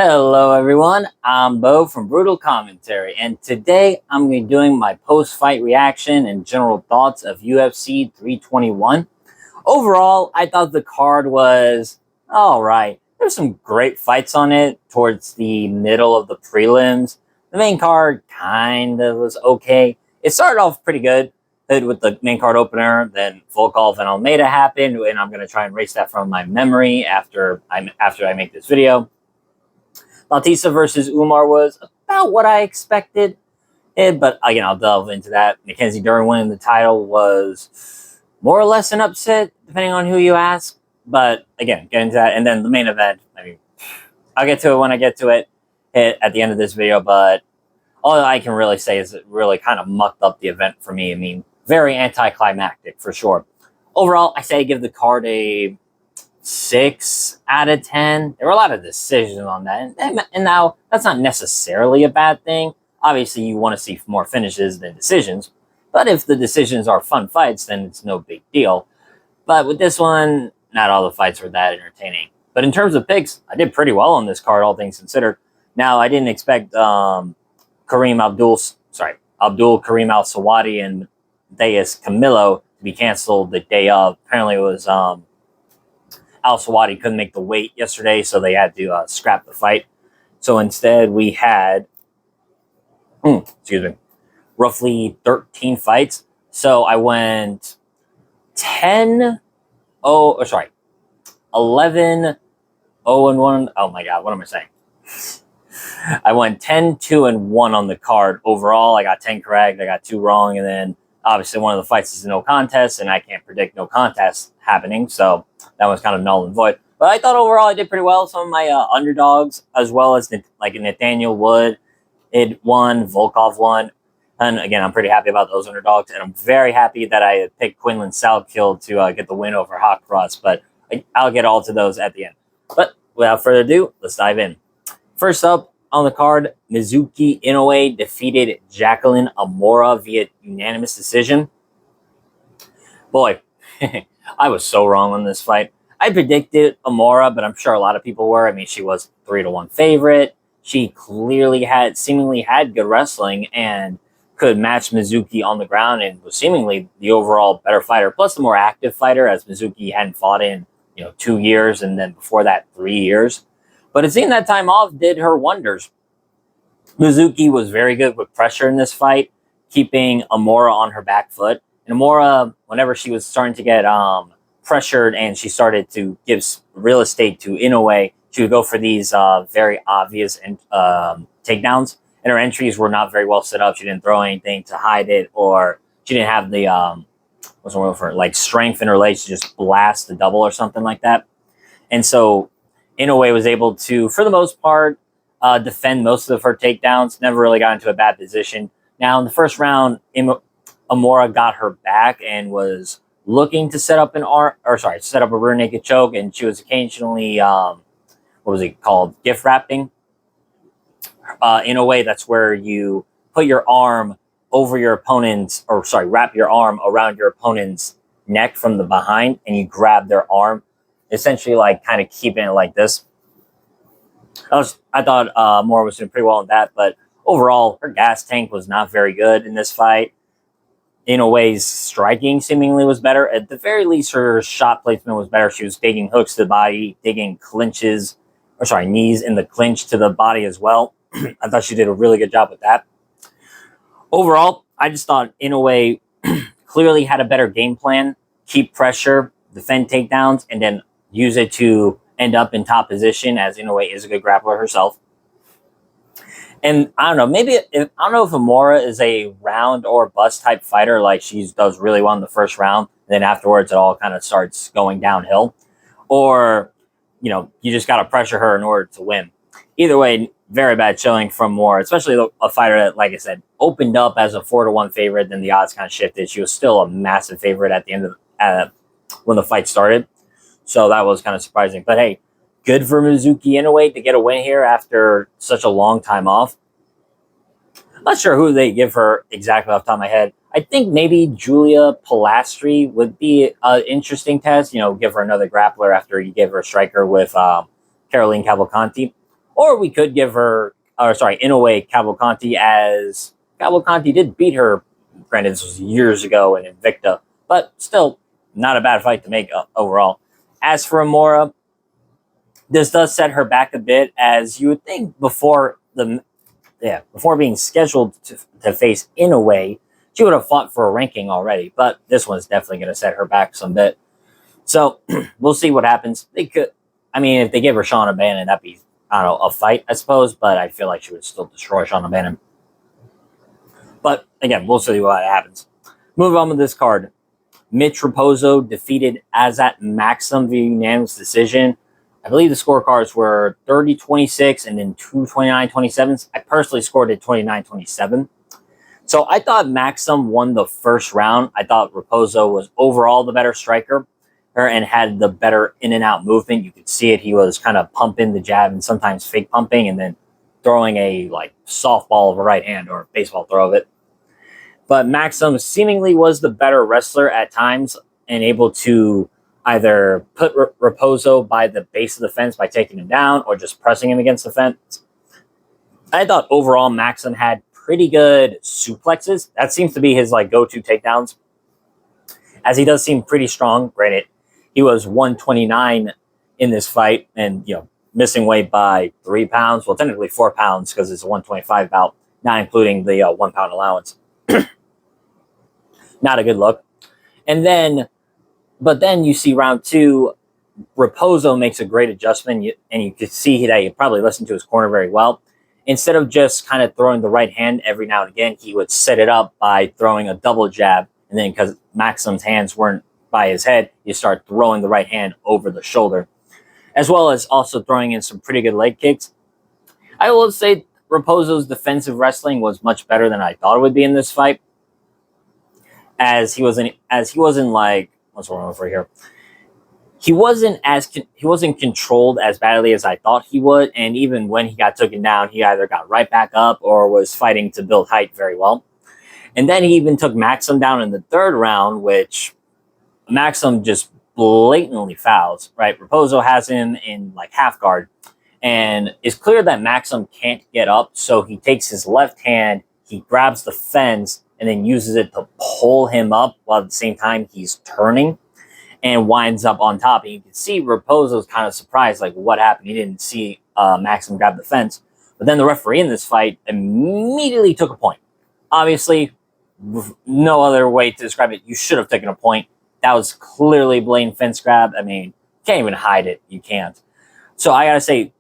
Hello everyone, I'm Bo from Brutal Commentary, and today I'm going to be doing my post-fight reaction and general thoughts of UFC 321. Overall, I thought the card was alright. There's some great fights on it towards the middle of the prelims. The main card kind of was okay. It started off pretty good with the main card opener, then Volkov and Almeida happened, and I'm going to try and erase that from my memory after I make this video. Bautista versus Umar was about what I expected, but again, I'll delve into that. Mackenzie Dern winning the title was more or less an upset, depending on who you ask. But again, get into that. And then the main event, I'll get to it when I get to it at the end of this video, but all I can really say is it really kind of mucked up the event for me. Very anticlimactic for sure. Overall, I say give the card a 6 out of 10. There were a lot of decisions on that. And now, that's not necessarily a bad thing. Obviously, you want to see more finishes than decisions. But if the decisions are fun fights, then it's no big deal. But with this one, not all the fights were that entertaining. But in terms of picks, I did pretty well on this card, all things considered. Now, I didn't expect Abdul Karim Al-Sawadi and Deus Camilo to be canceled the day of. Apparently, it was Al-Sawadi couldn't make the weight yesterday, so they had to scrap the fight. So instead, we had, roughly 13 fights. So I went 11, 0, and 1. Oh my God, what am I saying? I went 10, 2, and 1 on the card overall. I got 10 correct, I got 2 wrong, and then obviously one of the fights is a no contest, and I can't predict no contest happening, so that was kind of null and void. But I thought overall I did pretty well. Some of my underdogs, as well as like Nathaniel Wood, it won, Volkov won. And again, I'm pretty happy about those underdogs, and I'm very happy that I picked Quinlan Salkill to get the win over Hawk Cross, but I'll get all to those at the end. But without further ado, let's dive in. First up on the card, Mizuki Inoue defeated Jacqueline Amora via unanimous decision. Boy, I was so wrong on this fight. I predicted Amora, but I'm sure a lot of people were. She was 3-1 favorite. She seemingly had good wrestling and could match Mizuki on the ground and was seemingly the overall better fighter, plus the more active fighter, as Mizuki hadn't fought in 2 years, and then before that 3 years. But it seemed that time off did her wonders. Mizuki was very good with pressure in this fight, keeping Amora on her back foot. And Amora, whenever she was starting to get pressured and she started to give real estate to Inoue, she would go for these very obvious takedowns. And her entries were not very well set up. She didn't throw anything to hide it, or she didn't have the strength in her legs to just blast the double or something like that. And so Inoue was able to, for the most part, defend most of her takedowns. Never really got into a bad position. Now in the first round, Amora got her back and was looking to set up set up a rear naked choke, and she was occasionally gift wrapping. In a way, that's where you put your arm over your opponent's, wrap your arm around your opponent's neck from the behind, and you grab their arm, essentially like kind of keeping it like this. I thought Moore was doing pretty well in that, but overall, her gas tank was not very good in this fight. Inoue's striking seemingly was better. At the very least, her shot placement was better. She was digging hooks to the body, digging knees in the clinch to the body as well. I thought she did a really good job with that. Overall, I just thought Inoue clearly had a better game plan, keep pressure, defend takedowns, and then use it to end up in top position, as Inoue is a good grappler herself. And I don't know, I don't know if Amora is a round or bust type fighter, like she does really well in the first round, and then afterwards it all kind of starts going downhill. Or, you just got to pressure her in order to win. Either way, very bad showing from Moore, especially a fighter that, like I said, opened up as a 4-1 favorite, then the odds kind of shifted. She was still a massive favorite at the end of when the fight started. So that was kind of surprising. But hey, good for Mizuki Inoue to get a win here after such a long time off. I'm not sure who they give her exactly off the top of my head. I think maybe Julia Pilastri would be an interesting test. Give her another grappler after you gave her a striker with Caroline Cavalcanti. Or we could give her, or sorry, Inoue Cavalcanti, as Cavalcanti did beat her. Granted, this was years ago in Invicta, but still not a bad fight to make overall. As for Amora, this does set her back a bit, as you would think before being scheduled to face Inoue, she would have fought for a ranking already. But this one's definitely going to set her back some bit. So we'll see what happens. They could, I mean, if they give her Sean O'Bannon, that'd be, I don't know, a fight, I suppose. But I feel like she would still destroy Sean O'Bannon. But again, we'll see what happens. Move on with this card. Mitch Raposo defeated Azat Maxim via unanimous decision. I believe the scorecards were 30-26 and then 2 29-27. I personally scored it 29-27. So I thought Maxim won the first round. I thought Raposo was overall the better striker and had the better in and out movement. You could see it. He was kind of pumping the jab and sometimes fake pumping and then throwing a like softball of a right hand or baseball throw of it. But Maxim seemingly was the better wrestler at times and able to either put Raposo by the base of the fence by taking him down or just pressing him against the fence. I thought overall Maxim had pretty good suplexes. That seems to be his like go-to takedowns, as he does seem pretty strong. Granted, he was 129 in this fight and, missing weight by 3 pounds. Well, technically 4 pounds because it's a 125 bout, not including the 1 pound allowance. Not a good look. But then you see round two, Raposo makes a great adjustment, and you could see that he probably listened to his corner very well. Instead of just kind of throwing the right hand every now and again, he would set it up by throwing a double jab. And then because Maxim's hands weren't by his head, you start throwing the right hand over the shoulder, as well as also throwing in some pretty good leg kicks. I will say Raposo's defensive wrestling was much better than I thought it would be in this fight, as he wasn't like, what's wrong over here? He wasn't controlled as badly as I thought he would, and even when he got taken down, he either got right back up or was fighting to build height very well. And then he even took Maxim down in the third round, which Maxim just blatantly fouls, right? Raposo has him in like half guard, and it's clear that Maxim can't get up, so he takes his left hand, he grabs the fence, and then uses it to pull him up while at the same time he's turning and winds up on top. And you can see Raposo's kind of surprised, like, what happened? He didn't see Maxim grab the fence. But then the referee in this fight immediately took a point. Obviously, no other way to describe it. You should have taken a point. That was clearly blatant fence grab. I mean, you can't even hide it. You can't. So I got to say,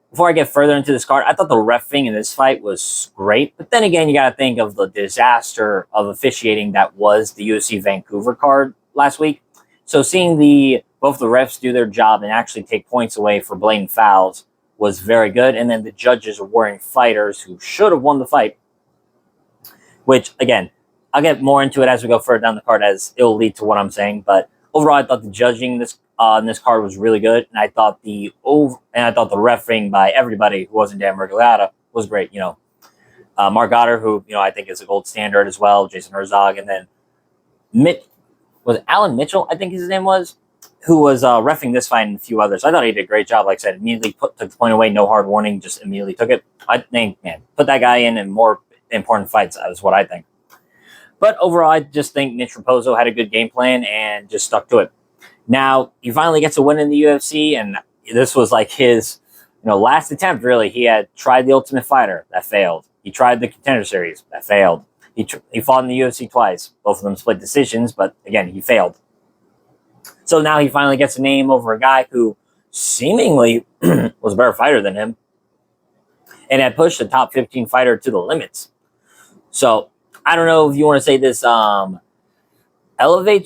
before I get further into this card, I thought the reffing in this fight was great. But then again, you got to think of the disaster of officiating that was the UFC Vancouver card last week. So seeing both the refs do their job and actually take points away for blatant fouls was very good. And then the judges are wearing fighters who should have won the fight, which, again, I'll get more into it as we go further down the card, as it'll lead to what I'm saying. But overall, I thought the judging in this card was really good, and I thought the refereeing by everybody who wasn't Dan Miragliotta was great. Mark Goddard, who I think is a gold standard as well. Jason Herzog, and then Alan Mitchell, I think his name was, who was reffing this fight and a few others. I thought he did a great job. Like I said, immediately took the point away, no hard warning, just immediately took it. I think, man, put that guy in more important fights. Is what I think. But overall, I just think Mitch Raposo had a good game plan and just stuck to it. Now, he finally gets a win in the UFC, and this was like his last attempt, really. He had tried the Ultimate Fighter. That failed. He tried the Contender Series. That failed. He fought in the UFC twice. Both of them split decisions, but again, he failed. So now he finally gets a name over a guy who seemingly was a better fighter than him and had pushed a top 15 fighter to the limits. So I don't know if you want to say this elevates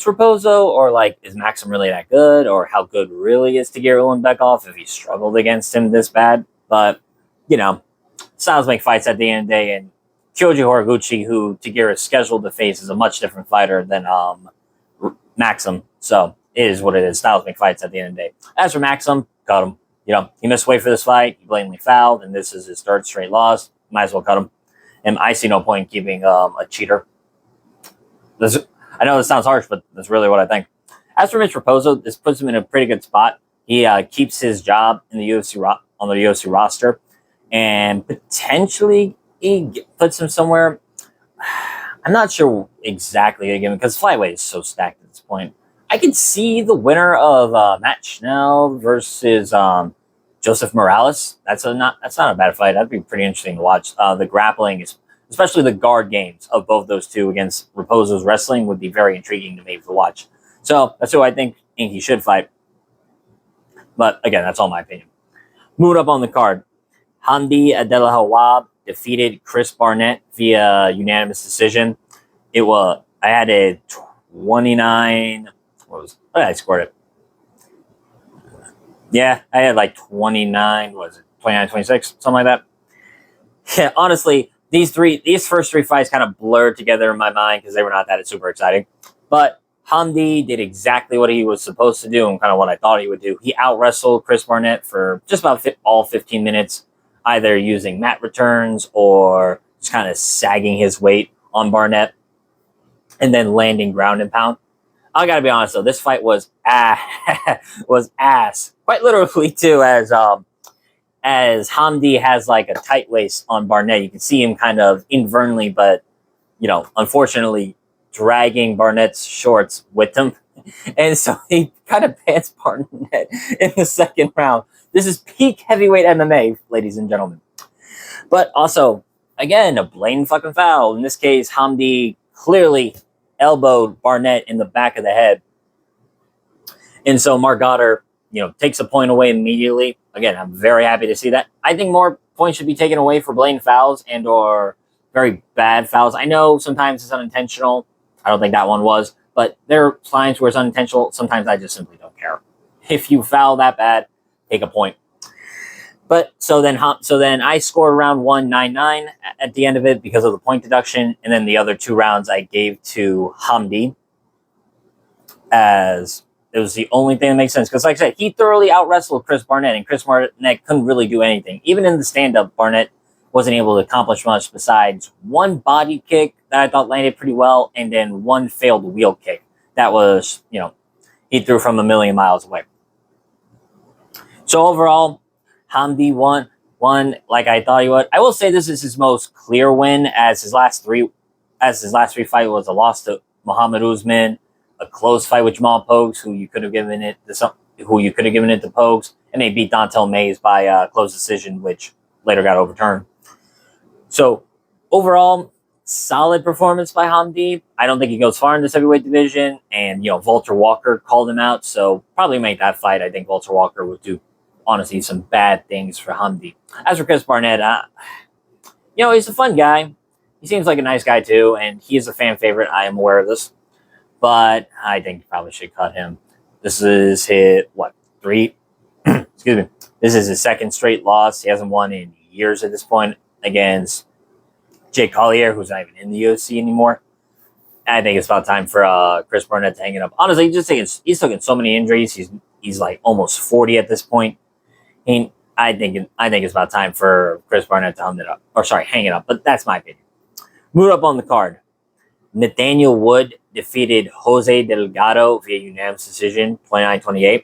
Raposo, or like, is Maxim really that good, or how good really is Taguero Ulanbekov if he struggled against him this bad. But styles make fights at the end of the day, and Kyoji Horiguchi, who Taguero is scheduled to face, is a much different fighter than Maxim. So it is what it is. Styles make fights at the end of the day. As for Maxim, cut him. He missed weight for this fight. He blatantly fouled, and this is his third straight loss. Might as well cut him. And I see no point in keeping a cheater. I know this sounds harsh, but that's really what I think. As for Mitch Raposo, this puts him in a pretty good spot. He keeps his job in the UFC on the UFC roster. and potentially he puts him somewhere. I'm not sure exactly again because flyweight is so stacked at this point. I could see the winner of Matt Schnell versus Joseph Morales. That's not a bad fight. That'd be pretty interesting to watch. The grappling is, especially the guard games of both those two against Raposo's wrestling, would be very intriguing to me to watch. So that's who I think Inky should fight. But again, that's all my opinion. Moving up on the card, Hamdi Abdelhawab defeated Chris Barnett via unanimous decision. I had a 29. I scored it. Yeah, I had like 29. What was it 29, 26, something like that? Yeah, honestly, these first three fights kind of blurred together in my mind because they were not that super exciting. But Hamdi did exactly what he was supposed to do and kind of what I thought he would do. He out wrestled Chris Barnett for just about all 15 minutes, either using mat returns or just kind of sagging his weight on Barnett and then landing ground and pound. I gotta be honest though, this fight was ass, quite literally too, as Hamdi has like a tight waist on Barnett. You can see him kind of inadvertently, but unfortunately, dragging Barnett's shorts with him, and so he kind of pants Barnett in the second round. This is peak heavyweight MMA, ladies and gentlemen. But also, again, a blatant fucking foul. In this case, Hamdi clearly elbowed Barnett in the back of the head. And so Mark Goddard, takes a point away immediately. Again, I'm very happy to see that. I think more points should be taken away for blatant fouls and or very bad fouls. I know sometimes it's unintentional. I don't think that one was. But there are times where it's unintentional. Sometimes I just simply don't care. If you foul that bad, take a point. But so then I scored round 199 at the end of it because of the point deduction, and then the other two rounds I gave to Hamdi, as it was the only thing that makes sense. Because like I said, he thoroughly out wrestled Chris Barnett, and Chris Barnett couldn't really do anything. Even in the stand up, Barnett wasn't able to accomplish much besides one body kick that I thought landed pretty well, and then one failed wheel kick that was he threw from a million miles away. So overall, Hamdi won like I thought he would. I will say this is his most clear win, as his last three fight was a loss to Muhammad Usman, a close fight with Jamal Pogues, who you could have given it to Pogues, and they beat Dontel Mays by close decision, which later got overturned. So overall, solid performance by Hamdi. I don't think he goes far in this heavyweight division, and Walter Walker called him out, so probably make that fight. I think Walter Walker would do honestly some bad things for Hamdi. As for Chris Barnett, he's a fun guy. He seems like a nice guy too, and he is a fan favorite. I am aware of this, but I think you probably should cut him. This is his excuse me. This is his second straight loss. He hasn't won in years at this point against Jake Collier, who's not even in the UFC anymore. I think it's about time for Chris Barnett to hang it up. Honestly, he's taken so many injuries. He's like almost 40 at this point. I think it's about time for Chris Barnett to hang it up. But that's my opinion. Move up on the card. Nathaniel Wood defeated Jose Delgado via unanimous decision, 29-28.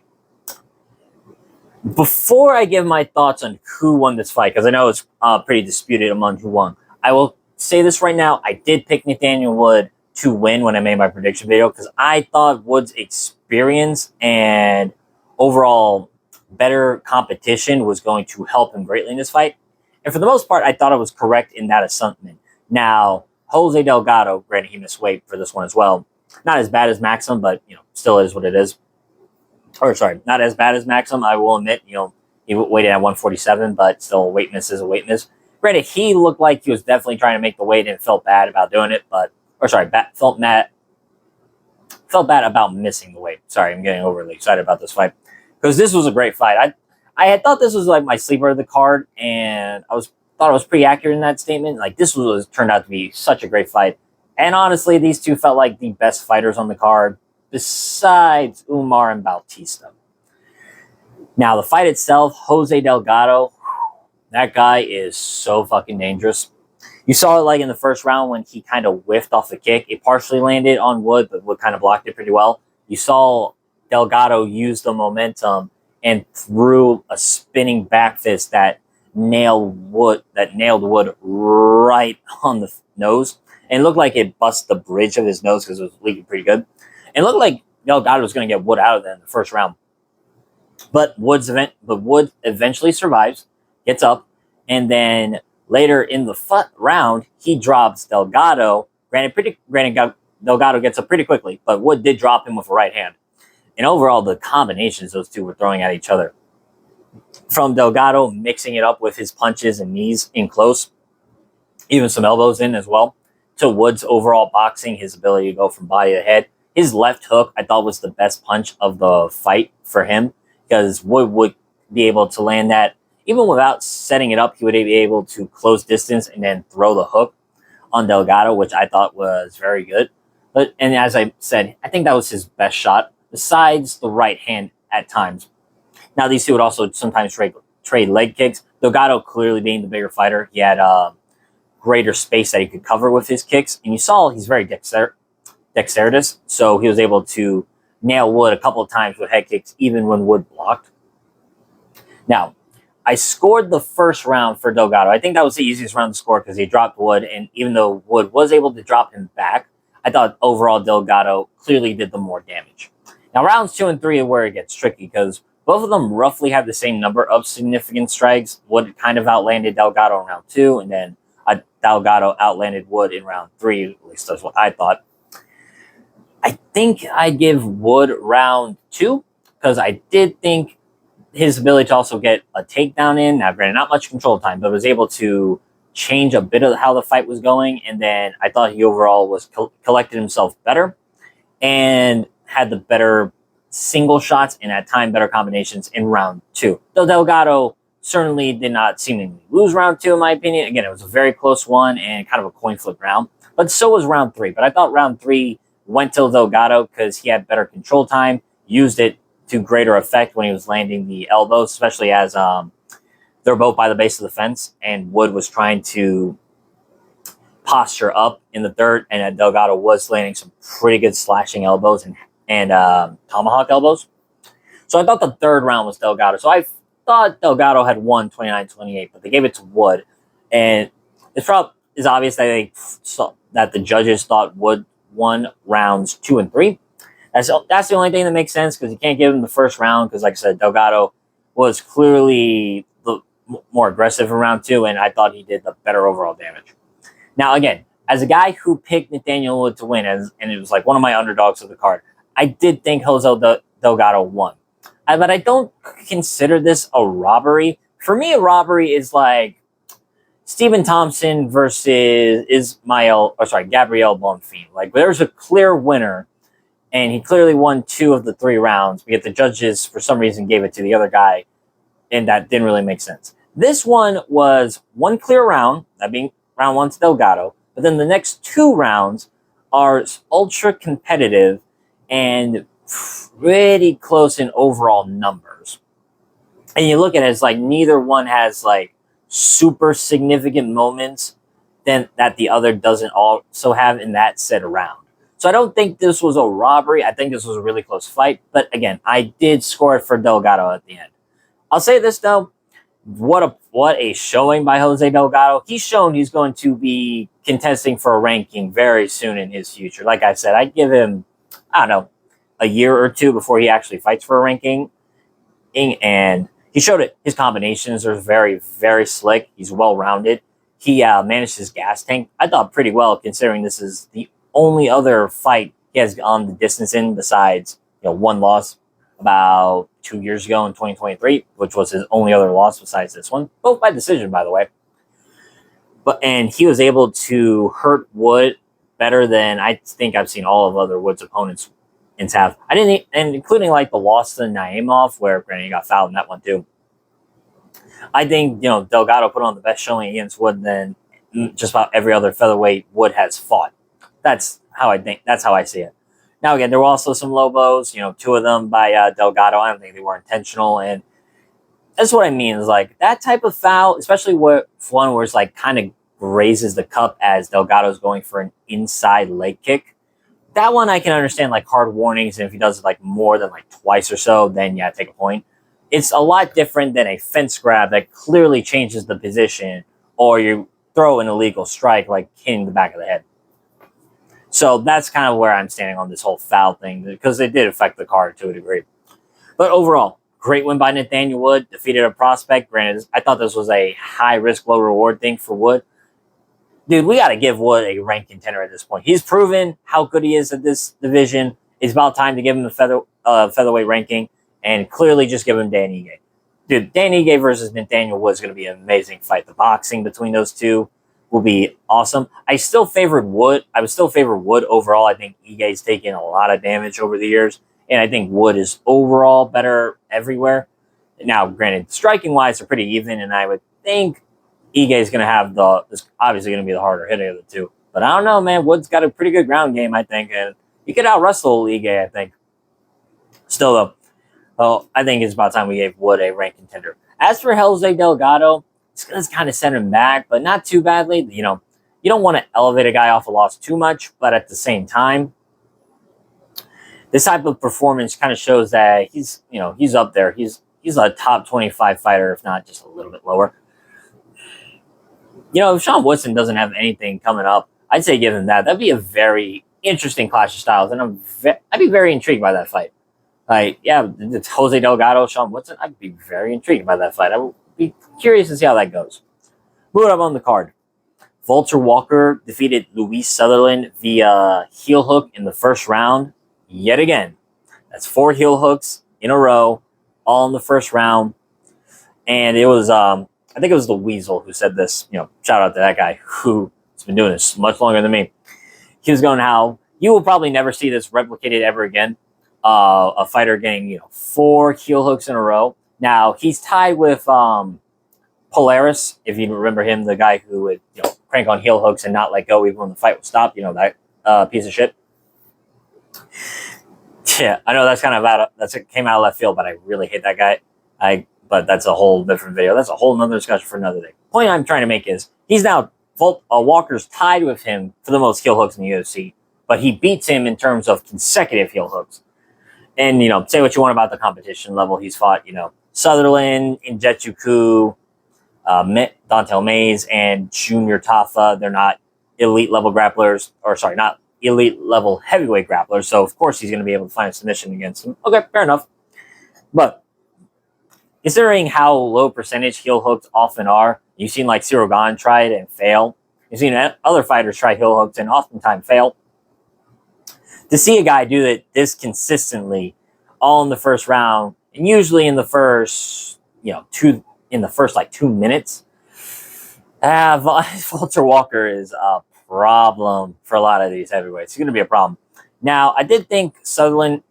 Before I give my thoughts on who won this fight, because I know it's pretty disputed among who won, I will say this right now. I did pick Nathaniel Wood to win when I made my prediction video because I thought Wood's experience and overall better competition was going to help him greatly in this fight. And for the most part, I thought I was correct in that assumption. Now, Jose Delgado, granted he missed weight for this one as well. Not as bad as Maxim, but still is what it is. Or sorry, not as bad as Maxim, I will admit. He weighted at 147, but still a weight miss is a weight miss. Granted, he looked like he was definitely trying to make the weight and felt bad about doing it, felt bad about missing the weight. Sorry, I'm getting overly excited about this fight. Because this was a great fight. I had thought this was like my sleeper of the card, and thought I was pretty accurate in that statement. Like this turned out to be such a great fight. And honestly, these two felt like the best fighters on the card, besides Umar and Bautista. Now, the fight itself, Jose Delgado, that guy is so fucking dangerous. You saw it like in the first round when he kind of whiffed off the kick. It partially landed on Wood, but Wood kind of blocked it pretty well. You saw Delgado used the momentum and threw a spinning back fist that nailed Wood right on the nose, and it looked like it bust the bridge of his nose because it was leaking pretty good. And it looked like Delgado was going to get Wood out of there in the first round, but Wood eventually survives, gets up, and then later in the round he drops Delgado. Granted, Delgado gets up pretty quickly, but Wood did drop him with a right hand. And overall, the combinations those two were throwing at each other, from Delgado mixing it up with his punches and knees in close, even some elbows in as well, to Wood's overall boxing, his ability to go from body to head. His left hook, I thought, was the best punch of the fight for him, because Wood would be able to land that even without setting it up. He would be able to close distance and then throw the hook on Delgado, which I thought was very good. And as I said, I think that was his best shot, besides the right hand at times. Now, these two would also sometimes trade leg kicks. Delgado clearly being the bigger fighter, he had greater space that he could cover with his kicks. And you saw he's very dexterous, so he was able to nail Wood a couple of times with head kicks, even when Wood blocked. Now, I scored the first round for Delgado. I think that was the easiest round to score because he dropped Wood, and even though Wood was able to drop him back, I thought overall Delgado clearly did the more damage. Now, rounds 2 and 3 are where it gets tricky, because both of them roughly have the same number of significant strikes. Wood kind of outlanded Delgado in round 2, and then Delgado outlanded Wood in round 3, at least that's what I thought. I think I give Wood round 2, because I did think his ability to also get a takedown in, now granted not much control time, but was able to change a bit of how the fight was going. And then I thought he overall was collected himself better and had the better single shots and at time better combinations in round 2. Though Delgado certainly did not seemingly lose round 2, in my opinion. Again, it was a very close one and kind of a coin flip round, but so was round 3. But I thought round 3 went to Delgado because he had better control time, used it to greater effect when he was landing the elbows, especially as they're both by the base of the fence, and Wood was trying to posture up in the third, and Delgado was landing some pretty good slashing elbows and tomahawk elbows. So I thought the third round was Delgado. So I thought Delgado had won 29-28, but they gave it to Wood, and it's obvious that the judges thought Wood won rounds 2 and 3. That's the only thing that makes sense, because you can't give him the first round, because like I said, Delgado was clearly the more aggressive in round 2, and I thought he did the better overall damage. Now, again, as a guy who picked Nathaniel Wood to win, and it was like one of my underdogs of the card, I did think Jose Delgado won. But I don't consider this a robbery. For me, a robbery is like Stephen Thompson versus Gabriel Bonfim. Like, there's a clear winner, and he clearly won 2 of the 3 rounds, but yet the judges, for some reason, gave it to the other guy, and that didn't really make sense. This one was one clear round, that being round 1 to Delgado, but then the next 2 rounds are ultra competitive and pretty close in overall numbers. And you look at it, it's like neither one has like super significant moments that the other doesn't also have in that set round. So I don't think this was a robbery. I think this was a really close fight. But again, I did score it for Delgado at the end. I'll say this though, what a showing by Jose Delgado. He's shown he's going to be contesting for a ranking very soon in his future. Like I said, I'd give him, I don't know, a year or 2 before he actually fights for a ranking. And he showed it. His combinations are very, very slick. He's well-rounded. He managed his gas tank, I thought, pretty well, considering this is the only other fight he has gone the distance in, besides one loss about 2 years ago in 2023, which was his only other loss besides this one, both by decision, by the way. And he was able to hurt Wood better than I think I've seen all of other Wood's opponents have. And including like the loss to Naimov, where granted he got fouled in that one too. I think Delgado put on the best showing against Wood than just about every other featherweight Wood has fought. That's how I see it. Now, again, there were also some low blows, 2 of them by Delgado. I don't think they were intentional. And that's what I mean, is like that type of foul, especially one where it's like kind of grazes the cup as Delgado's going for an inside leg kick. That one I can understand, like hard warnings. And if he does it like more than like twice or so, then yeah, take a point. It's a lot different than a fence grab that clearly changes the position, or you throw an illegal strike like hitting the back of the head. So that's kind of where I'm standing on this whole foul thing, because it did affect the card to a degree. But overall, great win by Nathaniel Wood, defeated a prospect. Granted, I thought this was a high risk, low reward thing for Wood. Dude, we got to give Wood a ranked contender at this point. He's proven how good he is at this division. It's about time to give him the featherweight ranking, and clearly just give him Dan Ige. Dude, Dan Ige versus Nathaniel Wood is going to be an amazing fight. The boxing between those two will be awesome. I still favored Wood. I would still favor Wood overall. I think Ige's taken a lot of damage over the years, and I think Wood is overall better everywhere. Now, granted, striking-wise, they're pretty even, and I would think Ige is going to have is obviously going to be the harder hitter of the two. But I don't know, man. Wood's got a pretty good ground game, I think, and he could out-wrestle Ige, I think. Still, though, well, I think it's about time we gave Wood a ranked contender. As for Jose Delgado, it's going to kind of send him back, but not too badly. You know, you don't want to elevate a guy off a loss too much, but at the same time, this type of performance kind of shows that he's up there. He's a top 25 fighter, if not just a little bit lower. You know, if Sean Woodson doesn't have anything coming up, I'd say give him that. That'd be a very interesting clash of styles, and I'd be very intrigued by that fight. Like, yeah, it's Jose Delgado, Sean Woodson. I'd be very intrigued by that fight. I would be curious to see how that goes. Moving up on the card, Vulture Walker defeated Luis Sutherland via heel hook in the first round. Yet again, that's 4 heel hooks in a row, all in the first round. And it was, I think it was the Weasel who said this. You know, shout out to that guy who's been doing this much longer than me. He was going, how you will probably never see this replicated ever again. A fighter getting 4 heel hooks in a row. Now he's tied with Polaris, if you remember him, the guy who would crank on heel hooks and not let go even when the fight would stop. You know, that piece of shit. Yeah, I know that's kind of came out of left field, but I really hate that guy. But that's a whole different video. That's a whole nother discussion for another day. Point I'm trying to make is he's now Walker's tied with him for the most heel hooks in the UFC, but he beats him in terms of consecutive heel hooks. And say what you want about the competition level he's fought. Sutherland, Injetsuku, Dontel Mays, and Junior Tafa. They're not elite level grapplers, or sorry, not elite level heavyweight grapplers. So of course he's going to be able to find a submission against them. Okay, fair enough. But considering how low percentage heel hooks often are, you've seen like Cyril Gane try it and fail. You've seen other fighters try heel hooks and oftentimes fail. To see a guy do it this consistently, all in the first round, and usually in the first, 2 minutes, Vulture Walker is a problem for a lot of these heavyweights. It's going to be a problem. Now, I did think Sutherland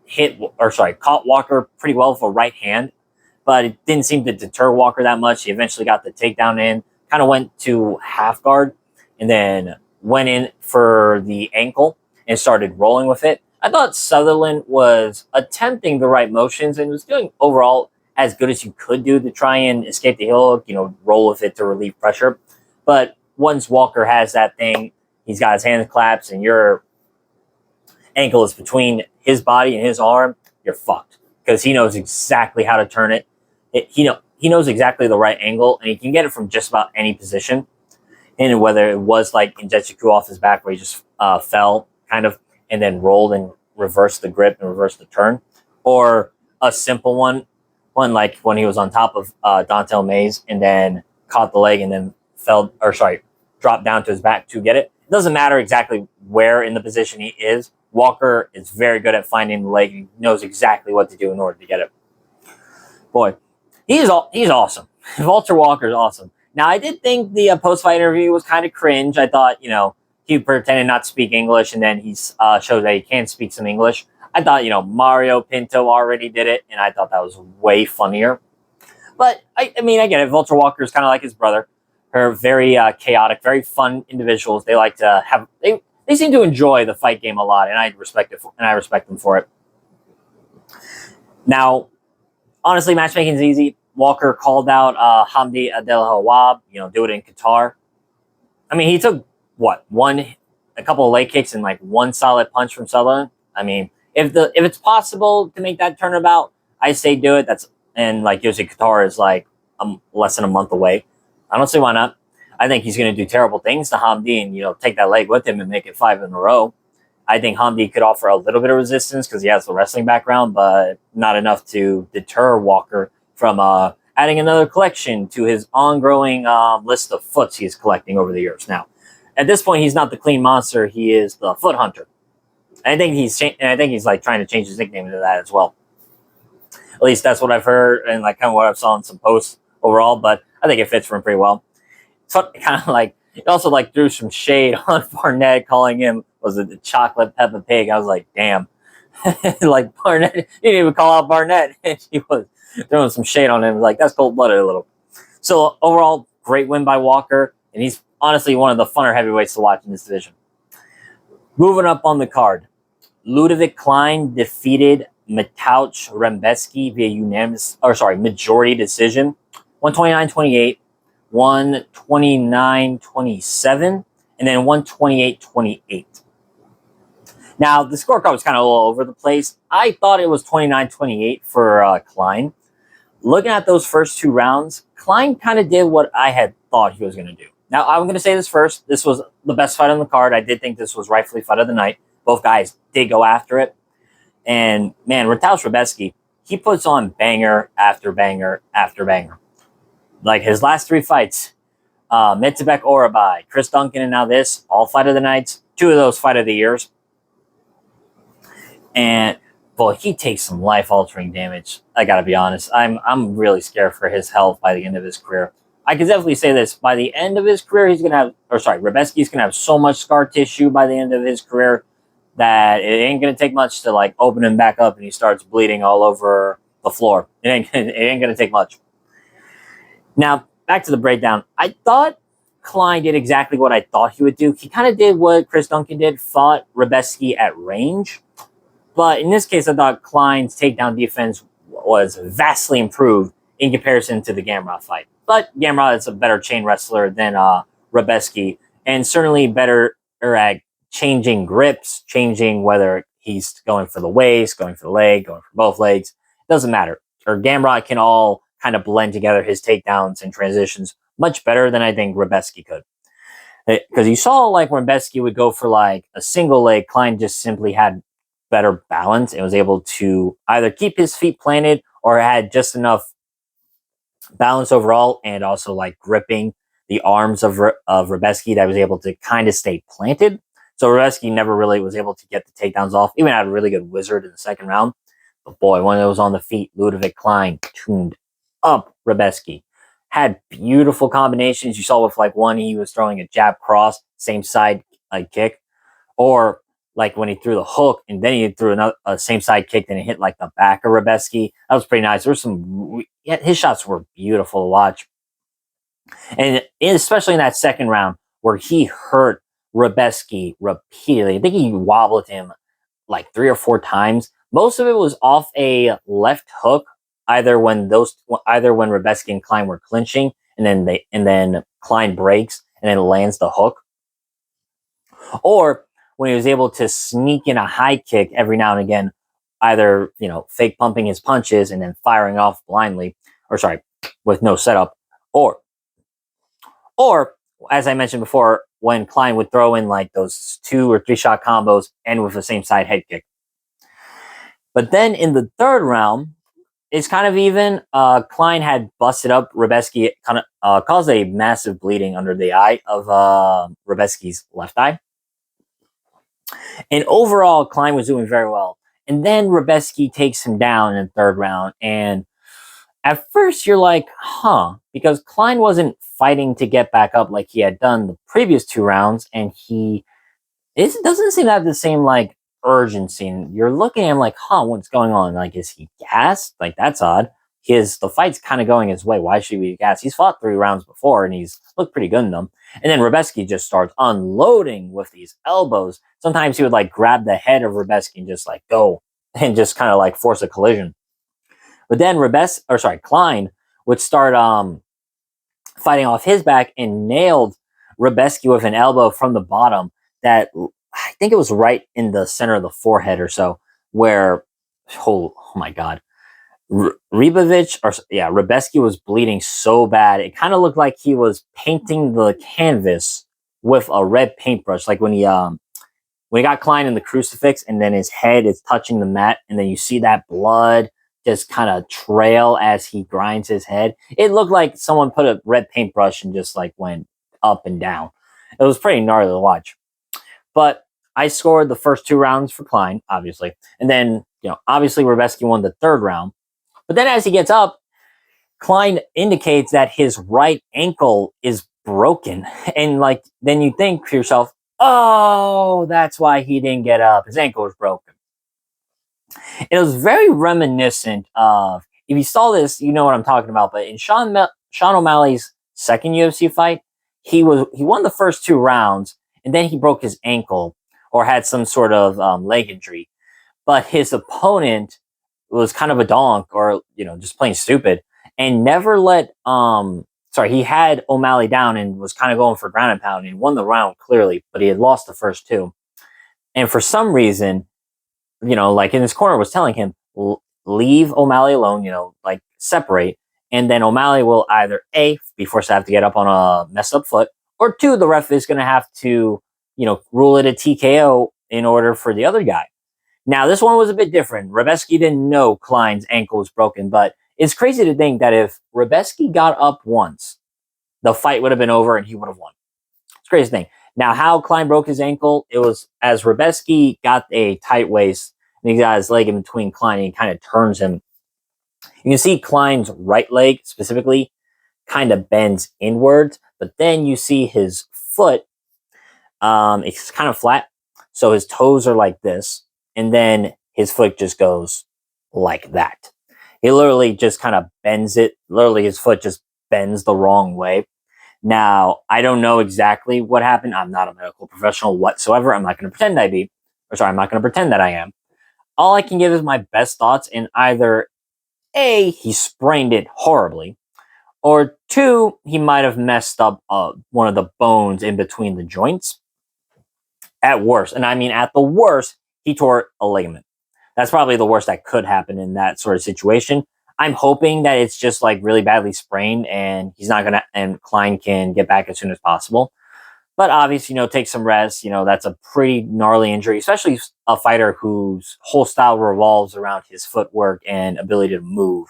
caught Walker pretty well with a right hand, but it didn't seem to deter Walker that much. He eventually got the takedown in, kind of went to half guard, and then went in for the ankle and started rolling with it. I thought Sutherland was attempting the right motions and was doing overall as good as you could do to try and escape the heel hook, roll with it to relieve pressure. But once Walker has that thing, he's got his hands clasped and your ankle is between his body and his arm, you're fucked. Because he knows exactly how to turn it. He knows exactly the right angle, and he can get it from just about any position. And whether it was like Injetsuku off his back where he just fell, kind of, and then rolled and reversed the grip and reversed the turn, or a simple one like when he was on top of Dontel Mays and then caught the leg and then dropped down to his back to get it. It doesn't matter exactly where in the position he is. Walker is very good at finding the leg. He knows exactly what to do in order to get it. Boy, he's awesome. Vulture Walker is awesome. Now, I did think the post-fight interview was kind of cringe. I thought, he pretended not to speak English, and then he showed that he can speak some English. I thought, Mario Pinto already did it, and I thought that was way funnier. But, I mean, I get it. Vulture Walker is kind of like his brother. They're very chaotic, very fun individuals. They like to have... They seem to enjoy the fight game a lot, and I respect them for it. Now, honestly, matchmaking is easy. Walker called out Hamdi Abdelhawab, do it in Qatar. I mean, he took, a couple of leg kicks and like one solid punch from Sutherland. I mean, if it's possible to make that turnabout, I say do it. That's and like Yoshi Qatar is like less than a month away. I don't see why not. I think he's going to do terrible things to Hamdi and, take that leg with him and make it 5 in a row. I think Hamdi could offer a little bit of resistance because he has the wrestling background, but not enough to deter Walker from adding another collection to his ongoing list of foots he's collecting over the years. Now, at this point, he's not the clean monster; he is the foot hunter. And I think he's like trying to change his nickname to that as well. At least that's what I've heard and like kind of what I've saw in some posts overall. But I think it fits for him pretty well. So kind of like it also like threw some shade on Barnett, calling him was it the chocolate Peppa Pig. I was like, damn, like Barnett, he didn't even call out Barnett, and he was throwing some shade on him. Like that's cold blooded a little. So overall, great win by Walker, and he's honestly one of the funner heavyweights to watch in this division. Moving up on the card, Ludovic Klein defeated Mateusz Rebecki via majority decision, 129-28. 129-27, and then 128-28. Now, the scorecard was kind of all over the place. I thought it was 29-28 for Klein. Looking at those first 2 rounds, Klein kind of did what I had thought he was going to do. Now, I'm going to say this first. This was the best fight on the card. I did think this was rightfully fight of the night. Both guys did go after it. And, man, Mateusz Rebecki, he puts on banger after banger after banger. Like his last 3 fights, Mitzebek Orabai, Chris Duncan, and now this, all fight of the nights, 2 of those fight of the years. And boy, he takes some life-altering damage. I gotta be honest. I'm really scared for his health by the end of his career. I can definitely say this. By the end of his career, Rebecki's gonna have so much scar tissue by the end of his career that it ain't gonna take much to like open him back up and he starts bleeding all over the floor. It ain't gonna take much. Now, back to the breakdown. I thought Klein did exactly what I thought he would do. He kind of did what Chris Duncan did, fought Rebecki at range. But in this case, I thought Klein's takedown defense was vastly improved in comparison to the Gamrot fight. But Gamrot is a better chain wrestler than Rebecki, and certainly better at changing grips, changing whether he's going for the waist, going for the leg, going for both legs. It doesn't matter. Or Gamrot can all kind of blend together his takedowns and transitions much better than I think Rebecki could. Because you saw like when Rebecki would go for like a single leg, Klein just simply had better balance and was able to either keep his feet planted or had just enough balance overall and also like gripping the arms of Rebecki that was able to kind of stay planted. So Rebecki never really was able to get the takedowns off, even had a really good wizard in the second round. But boy, when it was on the feet, Ludovic Klein tuned up Rebecki. Had beautiful combinations. You saw with like one, he was throwing a jab cross, same side kick. Or like when he threw the hook and then he threw another same side kick and it hit like the back of Rebecki. That was pretty nice. There was his shots were beautiful to watch. And especially in that second round where he hurt Rebecki repeatedly. I think he wobbled him like 3 or 4 times. Most of it was off a left hook, either when Rebecki and Klein were clinching, and then Klein breaks and then lands the hook, or when he was able to sneak in a high kick every now and again, either fake pumping his punches and then firing off blindly, with no setup, or as I mentioned before, when Klein would throw in like those 2 or 3 shot combos and with the same side head kick. But then in the third round, it's kind of even. Klein had busted up Rebecki, kind of caused a massive bleeding under the eye of Rebecki's left eye. And overall, Klein was doing very well. And then Rebecki takes him down in the third round. And at first, you're like, because Klein wasn't fighting to get back up like he had done the previous 2 rounds. And it doesn't seem to have the same like urgency. And you're looking at him like, what's going on? Like, is he gassed? Like, that's odd. The fight's kind of going his way. Why should we be gassed? He's fought 3 rounds before and he's looked pretty good in them. And then Rebecki just starts unloading with these elbows. Sometimes he would like grab the head of Rebecki and just like go and just kind of like force a collision. But then Klein would start fighting off his back and nailed Rebecki with an elbow from the bottom that I think it was right in the center of the forehead or so, where, oh my God. Ribeski was bleeding so bad. It kind of looked like he was painting the canvas with a red paintbrush, like when he got Klein in the crucifix and then his head is touching the mat and then you see that blood just kind of trail as he grinds his head. It looked like someone put a red paintbrush and just like went up and down. It was pretty gnarly to watch. But I scored the first 2 rounds for Klein, obviously. And then, obviously Ribeski won the third round. But then as he gets up, Klein indicates that his right ankle is broken. And like, then you think to yourself, oh, that's why he didn't get up. His ankle was broken. It was very reminiscent of, if you saw this, you know what I'm talking about. But in Sean O'Malley's second UFC fight, he won the first 2 rounds, and then he broke his ankle or had some sort of leg injury. But his opponent was kind of a donk, or just plain stupid, and never let he had O'Malley down and was kind of going for ground and pound and won the round clearly, but he had lost the first 2. And for some reason, like in his corner was telling him, leave O'Malley alone, like separate. And then O'Malley will either A, be forced to have to get up on a messed up foot, or 2, the ref is going to have to, rule it a TKO in order for the other guy. Now, this one was a bit different. Ribeski didn't know Klein's ankle was broken, but it's crazy to think that if Ribeski got up once, the fight would have been over and he would have won. It's a crazy thing. Now, how Klein broke his ankle, it was as Ribeski got a tight waist and he got his leg in between Klein and he kind of turns him. You can see Klein's right leg specifically kind of bends inwards, but then you see his foot, it's kind of flat. So his toes are like this, and then his foot just goes like that. He literally just kind of bends it. Literally, his foot just bends the wrong way. Now, I don't know exactly what happened. I'm not a medical professional whatsoever. I'm not going to pretend I'm not going to pretend that I am. All I can give is my best thoughts, and either A, he sprained it horribly, or 2, he might have messed up one of the bones in between the joints. At worst, and I mean at the worst, he tore a ligament. That's probably the worst that could happen in that sort of situation. I'm hoping that it's just like really badly sprained and he's not gonna, and Klein can get back as soon as possible. But obviously, take some rest. That's a pretty gnarly injury, especially a fighter whose whole style revolves around his footwork and ability to move.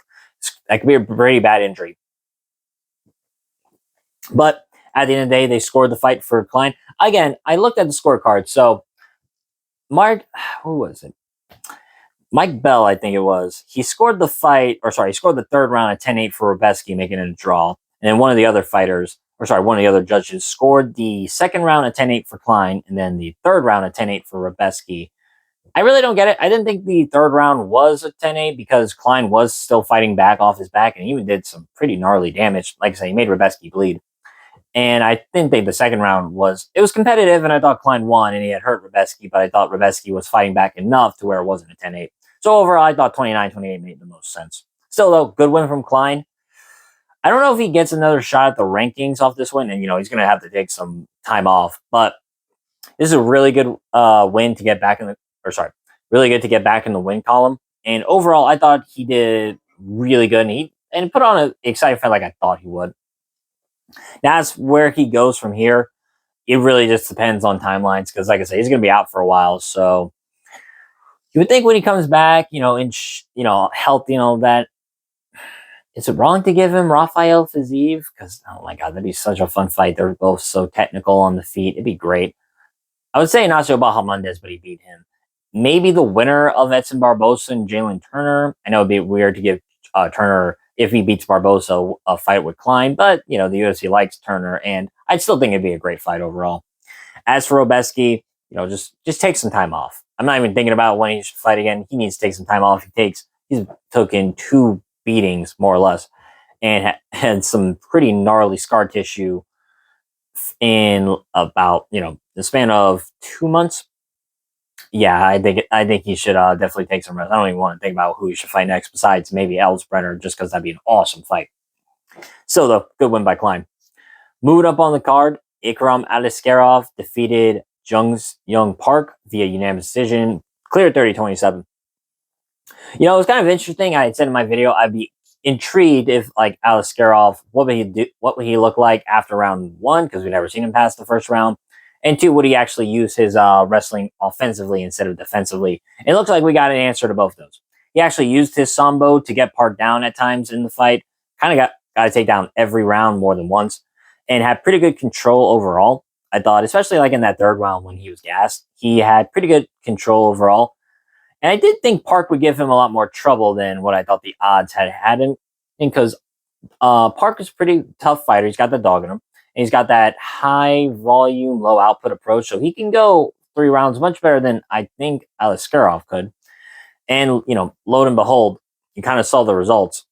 That could be a pretty bad injury. But at the end of the day, they scored the fight for Klein. Again, I looked at the scorecard. So who was it? Mike Bell, I think it was. He scored the fight, he scored the third round at 10-8 for Ribeski, making it a draw. And then one of the other judges scored the second round at 10-8 for Klein, and then the third round at 10-8 for Ribeski. I really don't get it. I didn't think the third round was a 10-8 because Klein was still fighting back off his back and he even did some pretty gnarly damage. Like I said, he made Ribeski bleed. And I didn't think the second round was competitive, and I thought Klein won, and he had hurt Ribeski, but I thought Ribeski was fighting back enough to where it wasn't a 10-8. So overall, I thought 29-28 made the most sense. Still, though, good win from Klein. I don't know if he gets another shot at the rankings off this win, and he's going to have to take some time off. But this is a really good win to get back really good to get back in the win column. And overall, I thought he did really good, and he put on an exciting fight like I thought he would. That's where he goes from here. It really just depends on timelines because, like I said, he's going to be out for a while. So you would think when he comes back, healthy and all that, is it wrong to give him Rafael Fiziev? Because, oh my God, that'd be such a fun fight. They're both so technical on the feet. It'd be great. I would say Ignacio Bahamondes, but he beat him. Maybe the winner of Edson Barbosa and Jalen Turner. I know it'd be weird to give Turner, if he beats Barbosa, a fight with Klein, but, the UFC likes Turner, and I'd still think it'd be a great fight overall. As for Ribeski, just take some time off. I'm not even thinking about when he should fight again. He needs to take some time off. He's taken 2 beatings, more or less, and had some pretty gnarly scar tissue in about, the span of 2 months. Yeah, I think he should definitely take some rest. I don't even want to think about who he should fight next besides maybe Elsbrenner, just because that'd be an awesome fight. So, though, good win by Klein. Moving up on the card, Ikram Aliskerov defeated Jung Park via unanimous decision, clear 30-27. You know, it was kind of interesting. I had said in my video, I'd be intrigued if like Alaskarov, what would he do? What would he look like after round one? Because we've never seen him past the first round. And two, would he actually use his wrestling offensively instead of defensively? And it looks like we got an answer to both of those. He actually used his sambo to get Park down at times in the fight. Kind of got to take down every round more than once, and had pretty good control overall. I thought, especially like in that third round when he was gassed, he had pretty good control overall. And I did think Park would give him a lot more trouble than what I thought the odds had him. Because Park is a pretty tough fighter. He's got the dog in him. And he's got that high volume, low output approach. So he can go 3 rounds much better than I think Alaskarov could. And, you know, lo and behold, you kind of saw the results.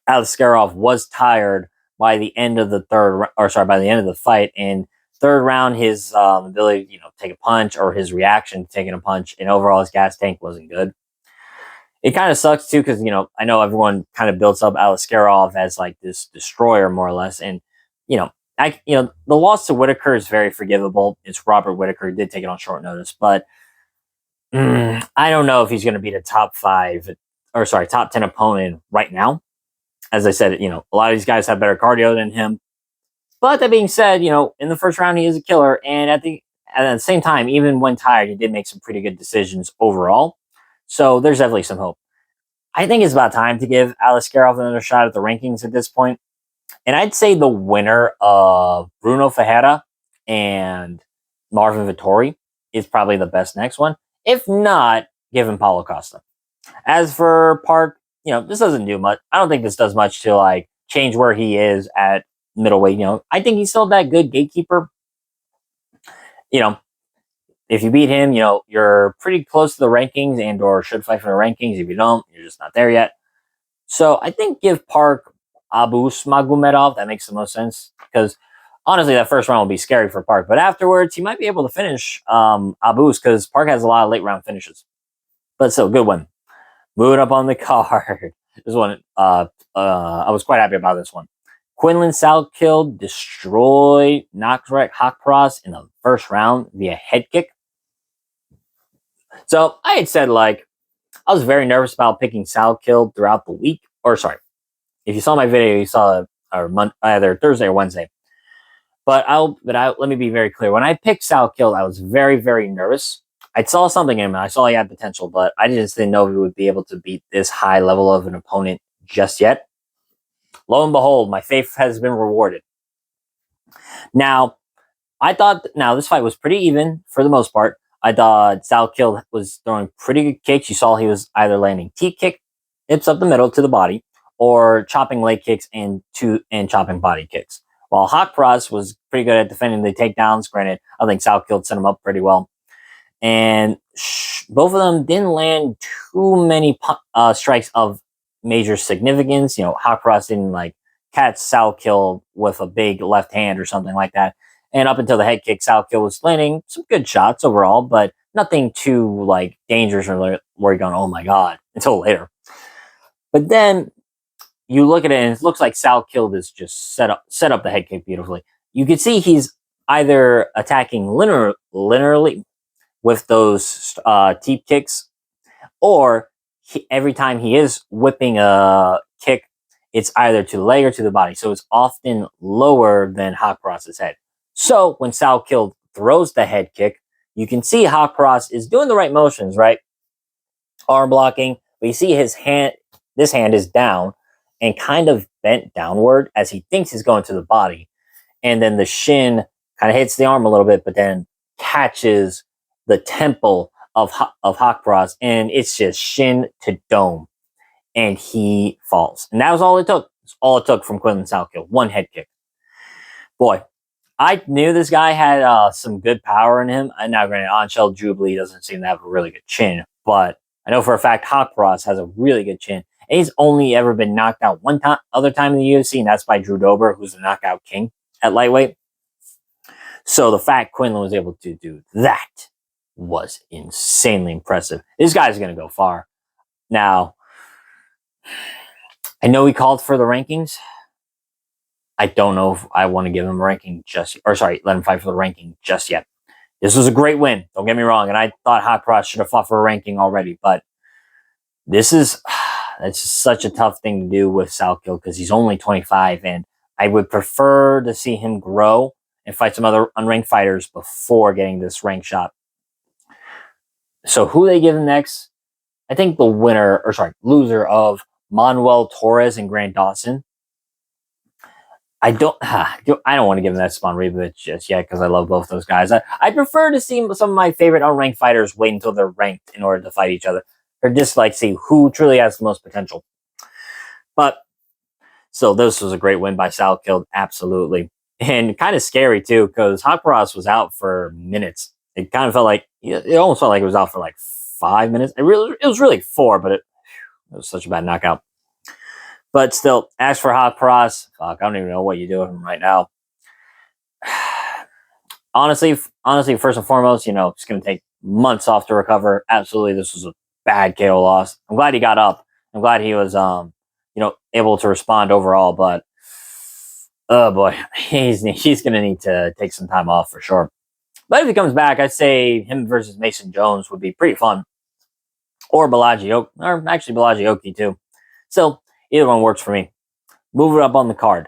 Alaskarov was tired by the end of the by the end of the fight. And third round, his ability to, take a punch or his reaction to taking a punch and overall his gas tank wasn't good. It kind of sucks too because, I know everyone kind of builds up Alaskarov as like this destroyer more or less. And, you know, the loss to Whitaker is very forgivable. It's Robert Whitaker. He did take it on short notice, but I don't know if he's going to be the top 10 opponent right now. As I said, a lot of these guys have better cardio than him. But that being said, in the first round, he is a killer. And at the same time, even when tired, he did make some pretty good decisions overall. So there's definitely some hope. I think it's about time to give Alaskarov another shot at the rankings at this point. And I'd say the winner of Bruno Ferreira and Marvin Vittori is probably the best next one. If not, give him Paulo Costa. As for Park, this doesn't do much. I don't think this does much to like change where he is at middleweight. I think he's still that good gatekeeper. If you beat him, you're pretty close to the rankings and or should fight for the rankings. If you don't, you're just not there yet. So I think give Park Abus Magomedov. That makes the most sense because honestly, that first round will be scary for Park. But afterwards, he might be able to finish Abus because Park has a lot of late round finishes. But still, good one. Moving up on the card. This one, I was quite happy about this one. Quinlan Salkill destroyed Noxrek Hakpras in the first round via head kick. So I had said, I was very nervous about picking Salkill throughout the week. Or sorry, if you saw my video, you saw either Thursday or Wednesday. But let me be very clear. When I picked Salkill, I was very, very nervous. I saw something in him. I saw he had potential, but I just didn't know if he would be able to beat this high level of an opponent just yet. Lo and behold, my faith has been rewarded. Now, this fight was pretty even for the most part. I thought Salkill was throwing pretty good kicks. You saw he was either landing T kick, hips up the middle to the body, or chopping leg kicks and chopping body kicks. While Hakpras was pretty good at defending the takedowns. Granted, I think Salkill set him up pretty well. And both of them didn't land too many strikes of major significance. Hakpras didn't catch Salkill with a big left hand or something like that. And up until the head kick, Salkill was landing some good shots overall, but nothing too dangerous or where you're going, oh my god, until later. But then you look at it and it looks like Salkill is just set up the head kick beautifully. You can see he's either attacking linearly with those teep kicks, or every time he is whipping a kick, it's either to the leg or to the body. So it's often lower than Hakpras's head. So when Salkill throws the head kick, you can see Hakpras is doing the right motions, right? Arm blocking, but you see his hand, this hand is down and kind of bent downward as he thinks he's going to the body. And then the shin kind of hits the arm a little bit, but then catches the temple of Hakpras, and it's just shin to dome, and he falls. And that was all it took. That's all it took from Quinlan Salkill. One head kick. Boy, I knew this guy had some good power in him. And now, granted, Anshel Jubilee doesn't seem to have a really good chin, but I know for a fact Hakpras has a really good chin. And he's only ever been knocked out one other time in the UFC, and that's by Drew Dober, who's the knockout king at lightweight. So the fact Quinlan was able to do that was insanely impressive. This guy's going to go far. Now, I know he called for the rankings. I don't know if I want to give him a ranking let him fight for the ranking just yet. This was a great win. Don't get me wrong. And I thought Hakpras should have fought for a ranking already, but This is that's just such a tough thing to do with Salkill because he's only 25, and I would prefer to see him grow and fight some other unranked fighters before getting this rank shot. So who they give him next? I think the loser of Manuel Torres and Grant Dawson. I don't want to give him that Spawn Rebovich just yet because I love both those guys. I prefer to see some of my favorite unranked fighters wait until they're ranked in order to fight each other, or just like see who truly has the most potential. But still, this was a great win by Salkill, absolutely, and kind of scary too because Haqparast was out for minutes. It kind of felt like it almost felt like it was out for like 5 minutes. It was really 4, but it was such a bad knockout. But still, as for Haqparast, fuck, I don't even know what you do with him right now. honestly, first and foremost, it's going to take months off to recover. Absolutely, this was a bad KO loss. I'm glad he got up. I'm glad he was, able to respond overall. But oh boy, he's going to need to take some time off for sure. But if he comes back, I'd say him versus Mason Jones would be pretty fun. Or Balaji Oki too. So either one works for me. Move it up on the card.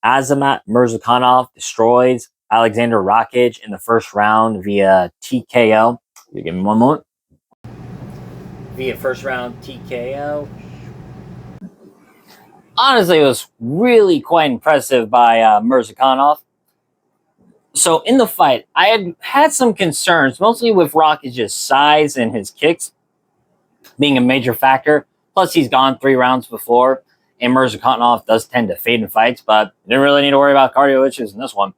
Azamat Murzakanov destroys Alexander Rakic in the first round via TKO. You give me one moment. Via first round TKO. Honestly, it was really quite impressive by Murzakanov. So in the fight, I had some concerns, mostly with Rakic's size and his kicks being a major factor. Plus, he's gone 3 rounds before, and Murzakanov does tend to fade in fights, but didn't really need to worry about cardio issues in this one.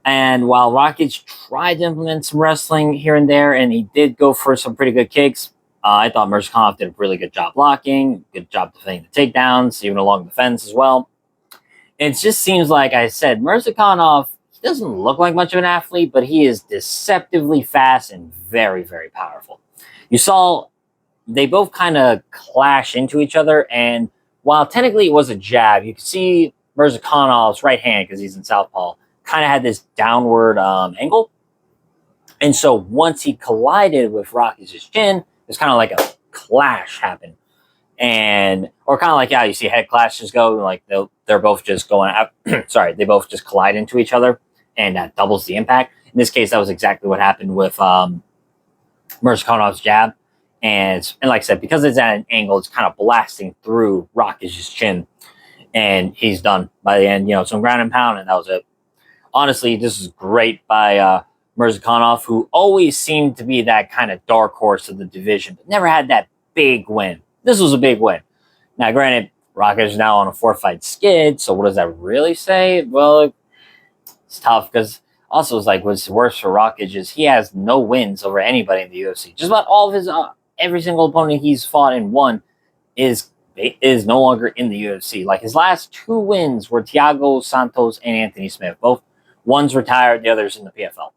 And while Rakic tried to implement some wrestling here and there, and he did go for some pretty good kicks, I thought Murzakanov did a really good job blocking, good job defending the takedowns, even along the fence as well. It just seems like I said, Murzakanov, he doesn't look like much of an athlete, but he is deceptively fast and very, very powerful. You saw they both kind of clash into each other, and while technically it was a jab, you could see Murzakonov's right hand, because he's in southpaw, kind of had this downward angle. And so once he collided with Rakic's chin, it's kind of like a clash happened. Or kind of like how you see head clashes go, like they're both just going out. Sorry, they both just collide into each other, and that doubles the impact. In this case, that was exactly what happened with Murzakonov's jab. And like I said, because it's at an angle, it's kind of blasting through Rakic's chin. And he's done by the end, some ground and pound, and that was it. Honestly, this is great by Murzakanov, who always seemed to be that kind of dark horse of the division, but never had that big win. This was a big win. Now, granted, Rakic is now on a 4-fight skid, so what does that really say? Well, it's tough because also it's like what's worse for Rakic is he has no wins over anybody in the UFC. Just about all of his every single opponent he's fought and won is no longer in the UFC. Like his last 2 wins were Thiago Santos and Anthony Smith. Both one's retired, the other's in the PFL.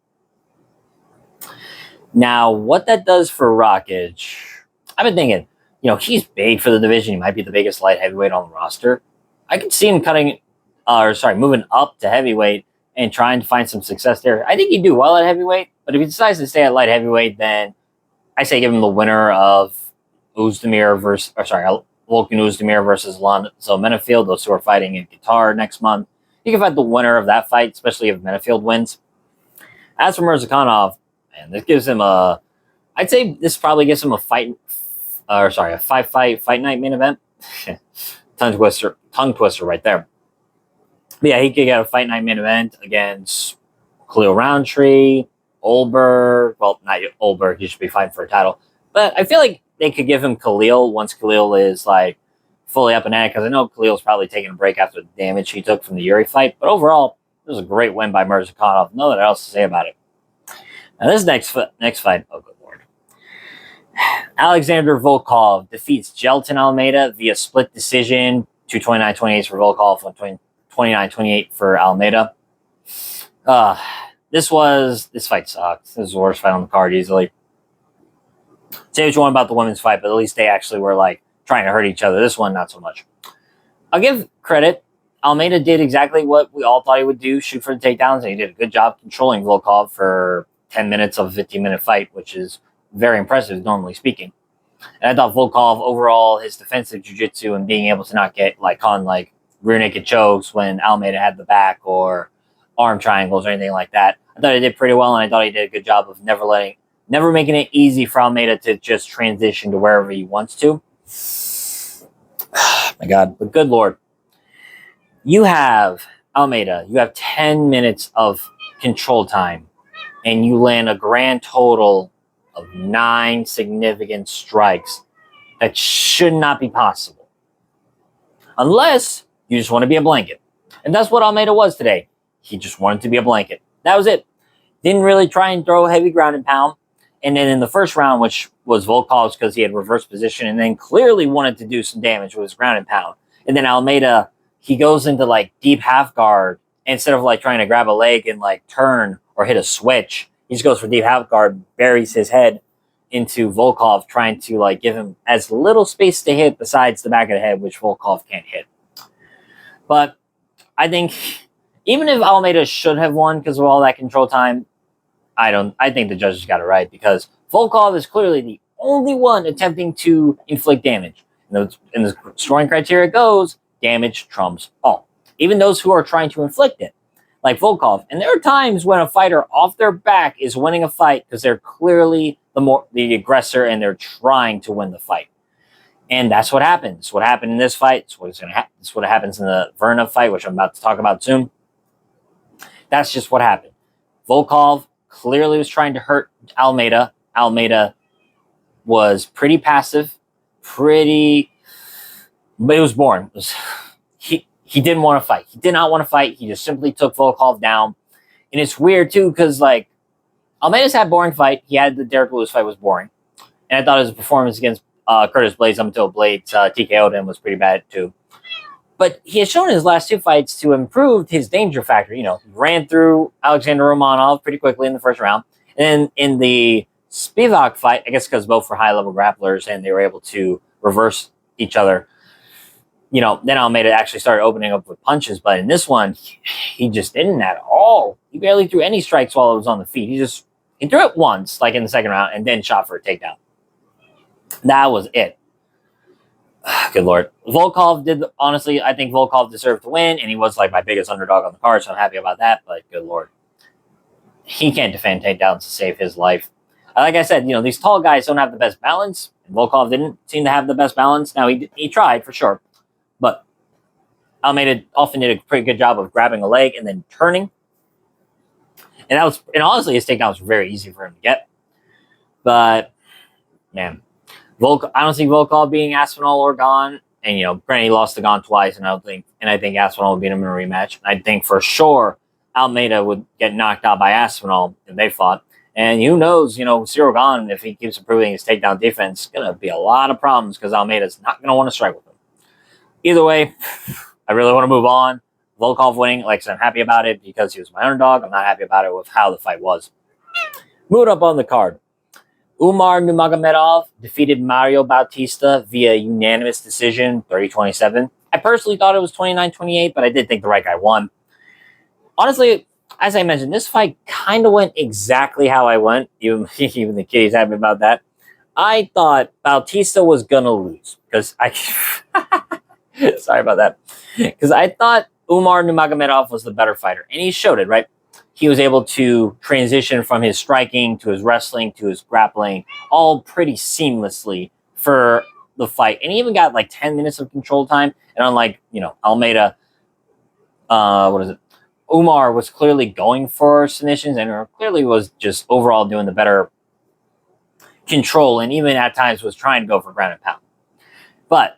Now, what that does for Rakic, I've been thinking, he's big for the division. He might be the biggest light heavyweight on the roster. I could see him moving up to heavyweight and trying to find some success there. I think he'd do well at heavyweight, but if he decides to stay at light heavyweight, then I say give him the winner of Volkan Oezdemir versus Alonzo Menafield. Those 2 are fighting in Qatar next month. You can fight the winner of that fight, especially if Menafield wins. As for Murzakanov, man, this gives him I'd say this probably gives him a 5-fight night main event. Tongue twister right there. But yeah, he could get a fight night main event against Khalil Roundtree, Olberg. Well, not Olberg. He should be fighting for a title. But I feel like they could give him Khalil once Khalil is like fully up and at it, because I know Khalil's probably taking a break after the damage he took from the Yuri fight. But overall, it was a great win by Murzakanov. Nothing else to say about it. Now this next fight, oh good lord. Alexander Volkov defeats Gelton Almeida via split decision. 229-28 for Volkov, 29-28 for Almeida. This fight sucked. This was the worst fight on the card easily. Say what you want about the women's fight, but at least they actually were like trying to hurt each other. This one, not so much. I'll give credit. Almeida did exactly what we all thought he would do, shoot for the takedowns, and he did a good job controlling Volkov for 10 minutes of a 15-minute fight, which is very impressive, normally speaking. And I thought Volkov overall, his defensive jiu-jitsu and being able to not get like on like rear naked chokes when Almeida had the back or arm triangles or anything like that. I thought he did pretty well, and I thought he did a good job of never making it easy for Almeida to just transition to wherever he wants to. My God, but good Lord. You have Almeida, you have 10 minutes of control time, and you land a grand total of 9 significant strikes. That should not be possible. Unless you just want to be a blanket. And that's what Almeida was today. He just wanted to be a blanket. That was it. Didn't really try and throw heavy ground and pound. And then in the first round, which was Volkov's because he had reverse position and then clearly wanted to do some damage with his ground and pound. And then Almeida, he goes into like deep half guard instead of like trying to grab a leg and like turn or hit a switch. He just goes for deep half guard, buries his head into Volkov, trying to like give him as little space to hit besides the back of the head, which Volkov can't hit. But I think even if Almeida should have won because of all that control time, I think the judges got it right because Volkov is clearly the only one attempting to inflict damage. And the scoring criteria goes, damage trumps all. Even those who are trying to inflict it, like Volkov. And there are times when a fighter off their back is winning a fight because they're clearly the aggressor and they're trying to win the fight. And that's what happens. What happened in this fight, it's what happens in the Verna fight, which I'm about to talk about soon. That's just what happened. Volkov clearly was trying to hurt Almeida. Almeida was pretty passive, but it was boring. He didn't want to fight. He did not want to fight. He just simply took Volkov down. And it's weird, too, because, like, Almeida's had a boring fight. He had the Derek Lewis fight was boring. And I thought his performance against Curtis Blades up until Blades TKO'd him was pretty bad, too. But he has shown in his last 2 fights to improve his danger factor. You know, he ran through Alexander Romanov pretty quickly in the first round. And then in the Spivak fight, I guess because both were high-level grapplers and they were able to reverse each other, you know, then Almeida actually started opening up with punches. But in this one, he just didn't at all. He barely threw any strikes while it was on the feet. He threw it once, like in the second round, and then shot for a takedown. That was it. Good Lord. Volkov honestly, I think Volkov deserved to win, and he was like my biggest underdog on the card, so I'm happy about that, but good Lord. He can't defend takedowns to save his life. Like I said, you know, these tall guys don't have the best balance, and Volkov didn't seem to have the best balance. Now, he tried, for sure, but Almeida often did a pretty good job of grabbing a leg and then turning. And honestly, his takedown was very easy for him to get. But, man, I don't see Volkov being Aspinall or Gane. And, you know, granted, he lost to Gane twice, and I think Aspinall would beat him in a rematch. I think for sure Almeida would get knocked out by Aspinall if they fought. And who knows, you know, Cyril Gane, if he keeps improving his takedown defense, going to be a lot of problems because Almeida's not going to want to strike with him. Either way, I really want to move on. Volkov winning, like I said, I'm happy about it because he was my underdog. I'm not happy about it with how the fight was. Moving up on the card. Umar Nurmagomedov defeated Mario Bautista via unanimous decision, 30-27. I personally thought it was 29-28, but I did think the right guy won. Honestly, as I mentioned, this fight kind of went exactly how I went. Even the kiddies happy about that. I thought Bautista was going to lose because sorry about that. Because I thought Umar Nurmagomedov was the better fighter, and he showed it, right? He was able to transition from his striking to his wrestling to his grappling all pretty seamlessly for the fight. And he even got like 10 minutes of control time. And unlike, you know, Almeida, Umar was clearly going for submissions and clearly was just overall doing the better control and even at times was trying to go for ground and pound. But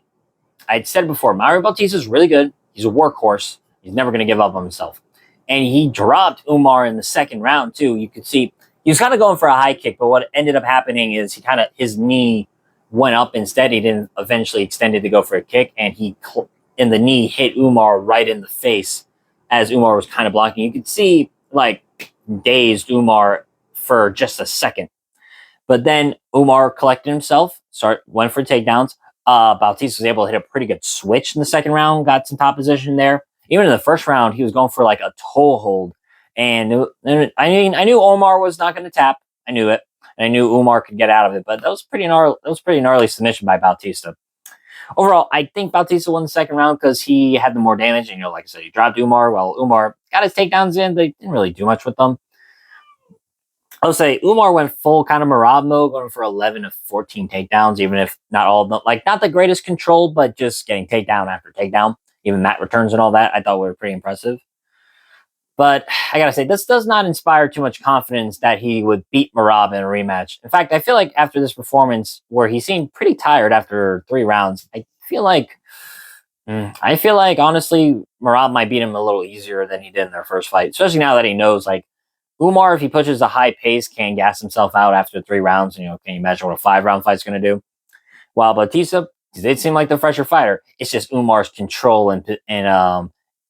I'd said before, Mario Bautista is really good. He's a workhorse. He's never going to give up on himself. And he dropped Umar in the second round, too. You could see he was kind of going for a high kick, but what ended up happening is his knee went up instead. He didn't eventually extend it to go for a kick, and the knee hit Umar right in the face as Umar was kind of blocking. You could see, like, dazed Umar for just a second. But then Umar collected himself, went for takedowns. Bautista was able to hit a pretty good switch in the second round, got some top position there. Even in the first round, he was going for like a toe hold. And I knew Omar was not going to tap. I knew it. and I knew Umar could get out of it. But that was pretty gnarly submission by Bautista. Overall, I think Bautista won the second round because he had the more damage, and like I said, he dropped Umar. Well, Umar got his takedowns in, but he didn't really do much with them. I would say Umar went full kind of Marab mode, going for 11 of 14 takedowns, even if not all of them, like not the greatest control, but just getting takedown after takedown. Even mat returns and all that, I thought were pretty impressive. But I gotta say, this does not inspire too much confidence that he would beat Marab in a rematch. In fact, I feel like after this performance, where he seemed pretty tired after 3 rounds, I feel like honestly, Marab might beat him a little easier than he did in their first fight, especially now that he knows like Umar, if he pushes a high pace, can gas himself out after 3 rounds. Can you imagine what a 5-round fight's going to do? While Bautista did seem like the fresher fighter, it's just Umar's control and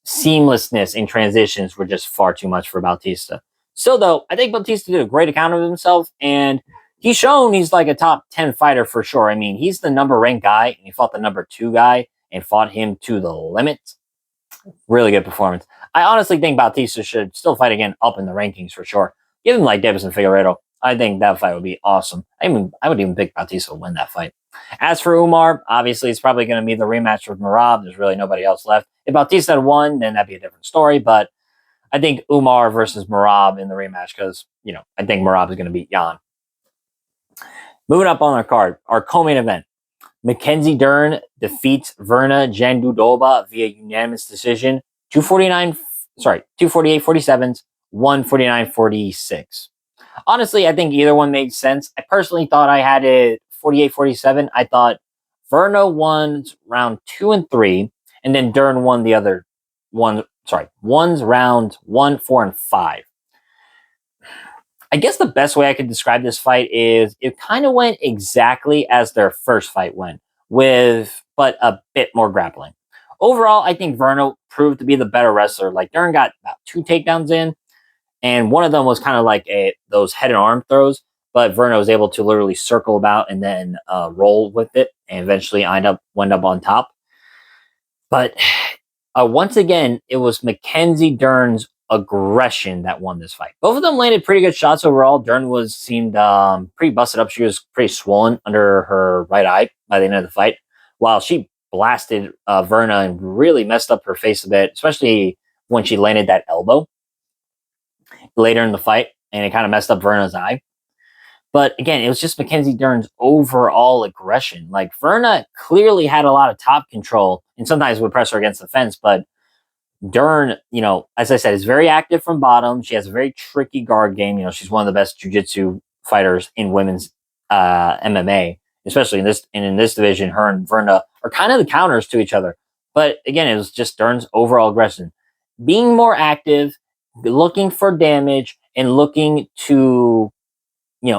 seamlessness in transitions were just far too much for Bautista. Still, though, I think Bautista did a great account of himself, and he's shown he's like a top 10 fighter for sure. I mean, he's the number ranked guy, and he fought the number 2 guy and fought him to the limit. Really good performance. I honestly think Bautista should still fight again up in the rankings for sure. Give him like Davis and Figueiredo. I think that fight would be awesome. I would even pick Bautista to win that fight. As for Umar, obviously it's probably going to be the rematch with Marab. There's really nobody else left. If Bautista had won, then that'd be a different story. But I think Umar versus Marab in the rematch because, I think Marab is going to beat Gane. Moving up on our card, our co-main event. Mackenzie Dern defeats Verna Jandiroba via unanimous decision. 248-47, 149-46. Honestly, I think either one made sense. I personally thought I had it 48-47. I thought Verna won round 2 and 3, and then Dern won the other one's round 1, 4, and 5. I guess the best way I could describe this fight is it kind of went exactly as their first fight went, but a bit more grappling. Overall, I think Verna proved to be the better wrestler. Like Dern got about 2 takedowns in, and one of them was kind of like those head and arm throws, but Verna was able to literally circle about and then roll with it, and eventually went up on top. But once again, it was Mackenzie Dern's aggression that won this fight. Both of them landed pretty good shots overall. Dern seemed pretty busted up. She was pretty swollen under her right eye by the end of the fight, while she blasted Verna and really messed up her face a bit, especially when she landed that elbow later in the fight, and it kind of messed up Verna's eye. But again, it was just Mackenzie Dern's overall aggression. Like Verna clearly had a lot of top control and sometimes would press her against the fence, but Dern, as I said, is very active from bottom. She has a very tricky guard game. She's one of the best jiu-jitsu fighters in women's MMA, especially in this division. Her and Verna are kind of the counters to each other. But again, it was just Dern's overall aggression. Being more active, looking for damage, and looking to,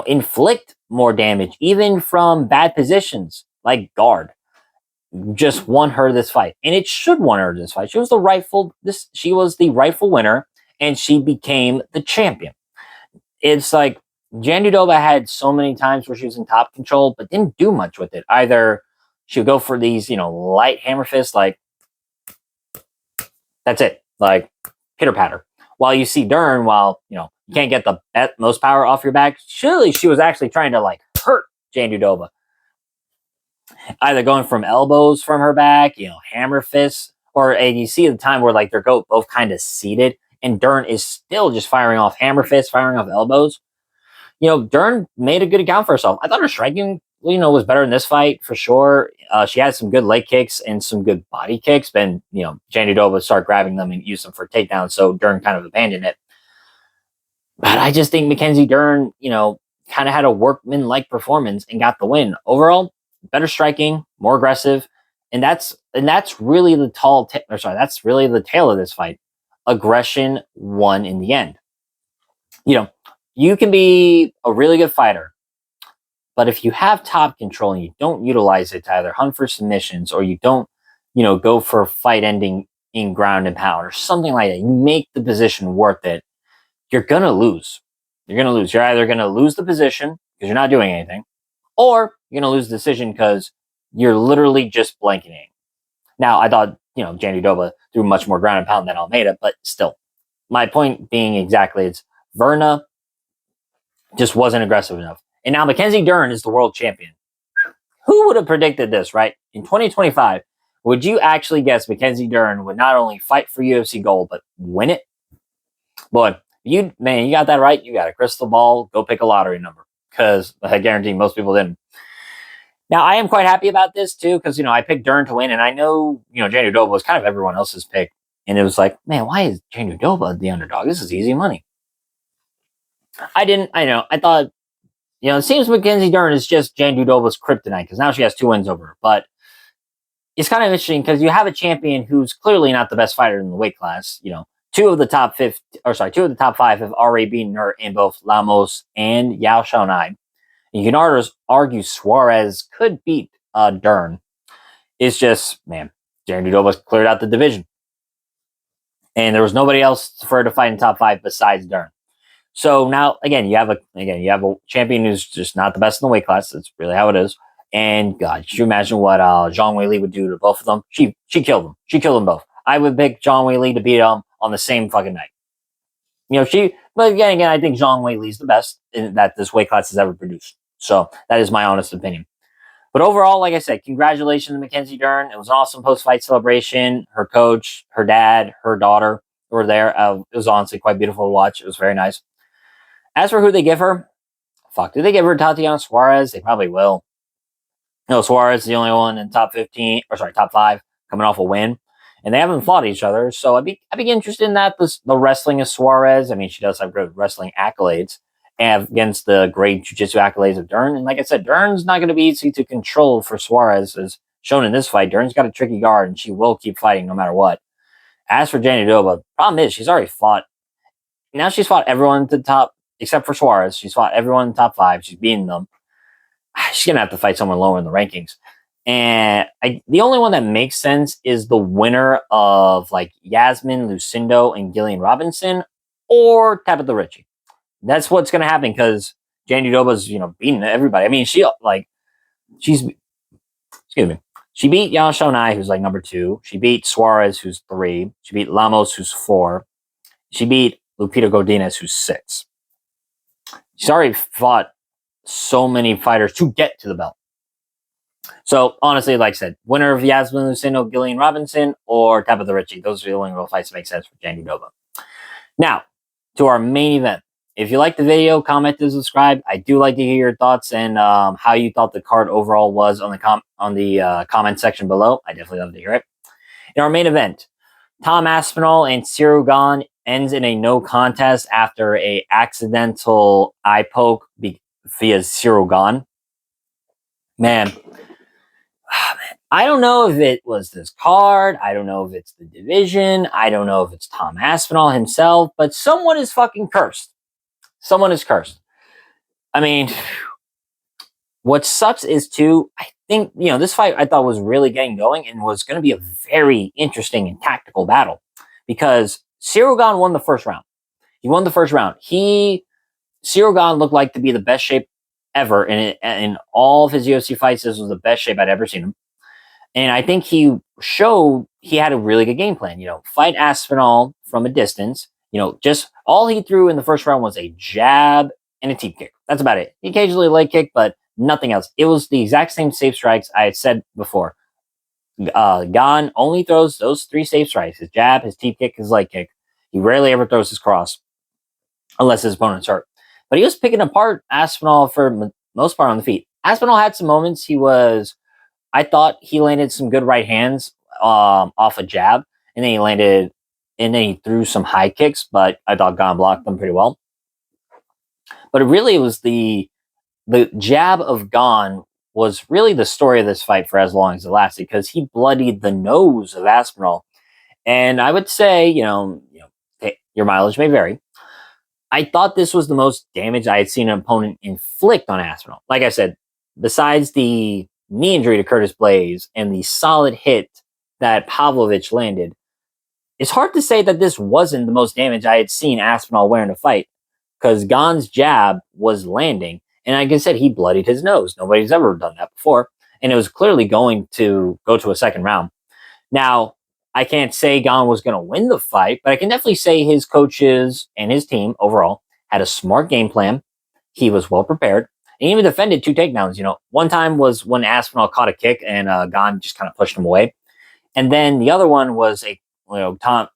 inflict more damage, even from bad positions like guard. Just won her this fight, and it should won her this fight. She was the rightful winner, and she became the champion. It's like Jandiroba had so many times where she was in top control, but didn't do much with it. Either she would go for these, light hammer fists, like that's it, like pitter patter. While you see Dern, you can't get the most power off your back. Surely she was actually trying to hurt Jandiroba. Either going from elbows from her back, hammer fists, or you see the time where they're both kind of seated, and Dern is still just firing off hammer fists, firing off elbows. Dern made a good account for herself. I thought her striking, was better in this fight for sure. She had some good leg kicks and some good body kicks, but Jandiroba would start grabbing them and use them for takedowns, so Dern kind of abandoned it. But I just think Mackenzie Dern, kind of had a workman-like performance and got the win. Overall, better striking, more aggressive, and that's really that's really the tale of this fight. Aggression won in the end. You can be a really good fighter, but if you have top control and you don't utilize it to either hunt for submissions or you don't, go for fight ending in ground and pound or something like that, you make the position worth it, you're gonna lose. You're either gonna lose the position because you're not doing anything, or you're going to lose the decision because you're literally just blanketing. Now, I thought, Jandiroba threw much more ground and pound than Almeida, but still. My point being exactly, it's Verna just wasn't aggressive enough. And now Mackenzie Dern is the world champion. Who would have predicted this, right? In 2025, would you actually guess Mackenzie Dern would not only fight for UFC gold, but win it? Boy, you got that right. You got a crystal ball. Go pick a lottery number, because I guarantee most people didn't. Now, I am quite happy about this too, because I picked Dern to win, and I know Jane Udoba was kind of everyone else's pick, and it was like, man, why is Jane Udoba the underdog? This is easy money. I didn't. I know. I thought, it seems Mackenzie Dern is just Jane Udoba's kryptonite, because now she has 2 wins over her. But it's kind of interesting because you have a champion who's clearly not the best fighter in the weight class. Two of the top 5 have already beaten her in both Lamos and Yao Xiaonai. You can argue Suarez could beat Dern. It's just, man, Jane Udoba cleared out the division. And there was nobody else for her to fight in top 5 besides Dern. So now, again, you have a champion who's just not the best in the weight class. That's really how it is. And God, could you imagine what Zhang Weili would do to both of them? She killed them. She killed them both. I would pick Zhang Weili to beat them on the same fucking night. But again, I think Zhang Weili is the best that this weight class has ever produced. So that is my honest opinion. But overall, like I said, congratulations to Mackenzie Dern. It was an awesome post-fight celebration. Her coach, her dad, her daughter were there. It was honestly quite beautiful to watch. It was very nice. As for who they give her, did they give her Tatiana Suarez? They probably will. Suarez is the only one in top 5 coming off a win. And they haven't fought each other. So I'd be interested in that. The wrestling of Suarez. I mean, she does have good wrestling accolades against the great jiu-jitsu accolades of Dern. And like I said, Dern's not going to be easy to control for Suarez, as shown in this fight. Dern's got a tricky guard, and she will keep fighting no matter what. As for Jane Udoba, the problem is she's already fought. Now she's fought everyone at the top, except for Suarez. She's fought everyone in the top 5. She's beaten them. She's going to have to fight someone lower in the rankings. And the only one that makes sense is the winner of like Yasmin Lucindo and Gillian Robinson, or Tabitha Ritchie. That's what's going to happen, because Jane Udoba's, beating everybody. I mean, she beat Yao Xiaonai, who's like number 2. She beat Suarez, who's 3. She beat Lamos, who's 4. She beat Lupita Godinez, who's 6. She's already fought so many fighters to get to the belt. So, honestly, like I said, winner of Yasmin Lucindo, Gillian Robinson, or Tabitha Ritchie. Those are the only real fights that make sense for Jane Udoba. Now, to our main event. If you like the video, comment and subscribe. I do like to hear your thoughts and how you thought the card overall was on the comment section below. I definitely love to hear it. In our main event, Tom Aspinall and Ciryl Gane ends in a no contest after a accidental eye poke via Ciryl Gane. Man, I don't know if it was this card. I don't know if it's the division. I don't know if it's Tom Aspinall himself, but someone is fucking cursed. Someone is cursed. I mean, what sucks is too, I think, this fight I thought was really getting going and was going to be a very interesting and tactical battle, because Ciryl Gane won the first round. He won the first round. Ciryl Gane looked like to be the best shape ever. In all of his UFC fights, this was the best shape I'd ever seen him. And I think he showed he had a really good game plan. Fight Aspinall from a distance. Just all he threw in the first round was a jab and a teep kick. That's about it. He occasionally a leg kick, but nothing else. It was the exact same safe strikes I had said before. Gane only throws those 3 safe strikes: his jab, his teep kick, his leg kick. He rarely ever throws his cross, unless his opponent's hurt. But he was picking apart Aspinall for most part on the feet. Aspinall had some moments. I thought he landed some good right hands off a jab, and then he threw some high kicks, but I thought Gane blocked them pretty well. But it was the jab of Gane was really the story of this fight for as long as it lasted, because he bloodied the nose of Aspinall. And I would say, your mileage may vary. I thought this was the most damage I had seen an opponent inflict on Aspinall. Like I said, besides the knee injury to Curtis Blaze and the solid hit that Pavlovich landed, it's hard to say that this wasn't the most damage I had seen Aspinall wear in a fight, because Gane's jab was landing, and like I said, he bloodied his nose. Nobody's ever done that before, and it was clearly going to go to a second round. Now, I can't say Gane was going to win the fight, but I can definitely say his coaches and his team overall had a smart game plan. He was well prepared, And he even defended 2 takedowns. One time was when Aspinall caught a kick and Gane just kind of pushed him away. And then the other one was Tom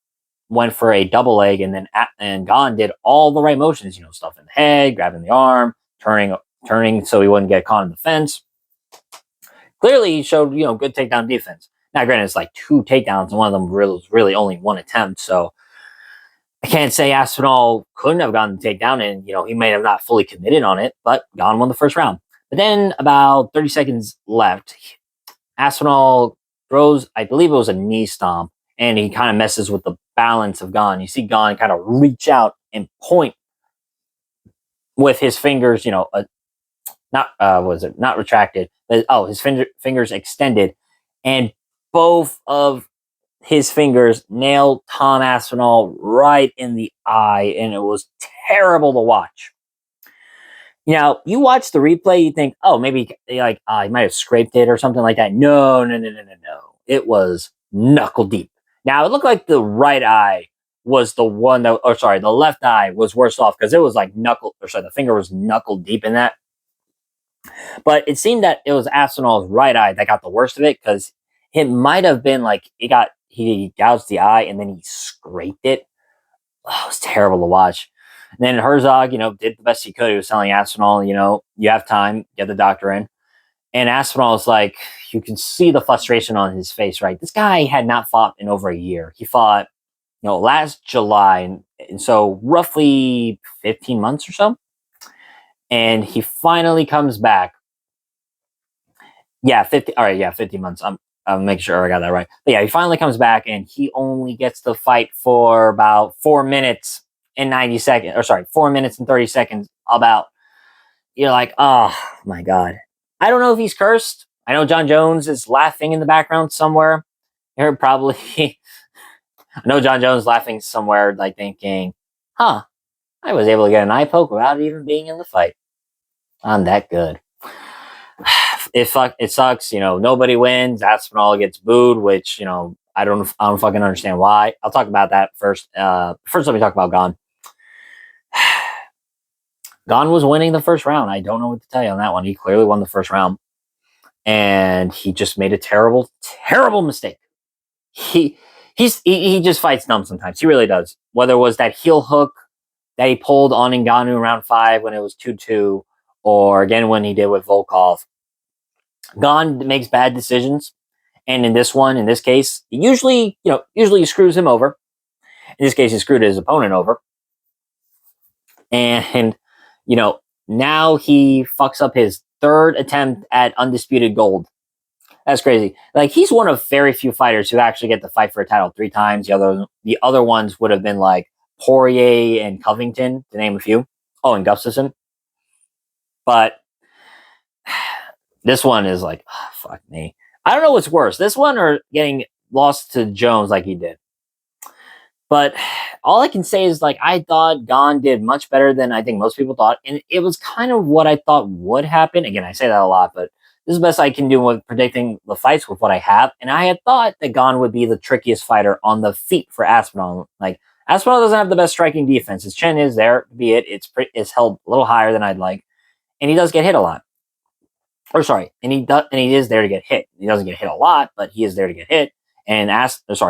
went for a double leg, and then Gane did all the right motions, stuff in the head, grabbing the arm, turning so he wouldn't get caught in the fence. Clearly, he showed good takedown defense. Now, granted, it's like 2 takedowns, and one of them was really only 1 attempt, so I can't say Aspinall couldn't have gotten the takedown, and he may have not fully committed on it, but Gane won the first round. But then, about 30 seconds left, Aspinall throws, I believe it was a knee stomp, and he kind of messes with the balance of Gane. You see Gane kind of reach out and point with his fingers, not retracted, but his fingers extended, and both of his fingers nailed Tom Aspinall right in the eye, and it was terrible to watch. You watch the replay, you think, oh, maybe he might have scraped it or something like that. No. It was knuckle deep. Now, it looked like the right eye was the one that, the left eye was worse off because it was like the finger was knuckle deep in that. But it seemed that it was Aspinall's right eye that got the worst of it because it might have been like he gouged the eye and then he scraped it. Oh, it was terrible to watch. And then Herzog, did the best he could. He was telling Aspinall, you have time, get the doctor in. And Aspinall was like, you can see the frustration on his face, right? This guy had not fought in over a year. He fought, last July, and so roughly 15 months or so. And he finally comes back. Yeah, 50. All right, yeah, 15 months. I'm making sure I got that right. But yeah, he finally comes back, and he only gets to fight for about 4 minutes and 90 seconds. 4 minutes and 30 seconds. You're like, oh my God. I don't know if he's cursed. I know John Jones is laughing in the background somewhere. You're probably, I know John Jones laughing somewhere, like thinking, huh, I was able to get an eye poke without even being in the fight. I'm that good. It sucks. Nobody wins. Aspinall gets booed, which, I don't fucking understand why. I'll talk about that first. First, let me talk about Gane. Gane was winning the first round. I don't know what to tell you on that one. He clearly won the first round. And he just made a terrible, terrible mistake. He just fights dumb sometimes. He really does. Whether it was that heel hook that he pulled on Ngannou in round 5 when it was 2-2, or again when he did with Volkov. Gane makes bad decisions. And in this case, he usually screws him over. In this case, he screwed his opponent over. And, now he fucks up his 3rd attempt at undisputed gold. That's crazy. Like, he's one of very few fighters who actually get to fight for a title 3 times. The other ones would have been like Poirier and Covington, to name a few. Oh, and Gustafsson. But this one is like, oh, fuck me. I don't know what's worse, this one or getting lost to Jones like he did. But all I can say is, I thought Gane did much better than I think most people thought. And it was kind of what I thought would happen. Again, I say that a lot, but this is the best I can do with predicting the fights with what I have. And I had thought that Gane would be the trickiest fighter on the feet for Aspinall. Aspinall doesn't have the best striking defense. His chin is there, be it. It's held a little higher than I'd like. And he does get hit a lot. And he is there to get hit. He doesn't get hit a lot, but he is there to get hit. And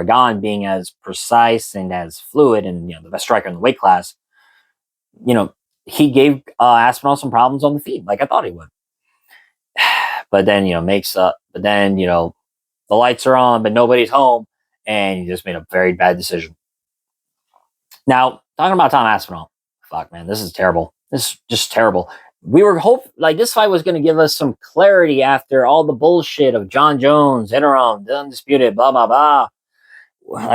Gane being as precise and as fluid and the best striker in the weight class, he gave Aspinall some problems on the feet, like I thought he would. But then the lights are on, but nobody's home, and he just made a very bad decision. Now, talking about Tom Aspinall, fuck man, this is terrible. This is just terrible. We were this fight was going to give us some clarity after all the bullshit of John Jones, interim, the undisputed, blah, blah, blah.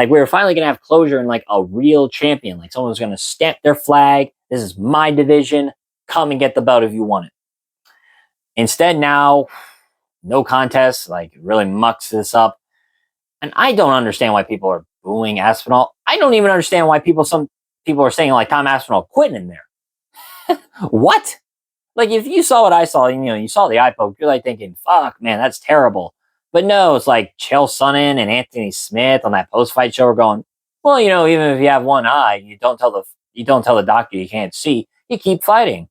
We were finally going to have closure and a real champion. Someone was going to stamp their flag. This is my division. Come and get the belt if you want it. Instead, now, no contest, really mucks this up. And I don't understand why people are booing Aspinall. I don't even understand why some people are saying Tom Aspinall quitting in there. What? If you saw what I saw, you saw the eye poke, you're thinking, fuck, man, that's terrible. But no, it's Chael Sonnen and Anthony Smith on that post-fight show are going, well, even if you have one eye, you don't tell the doctor you can't see, you keep fighting.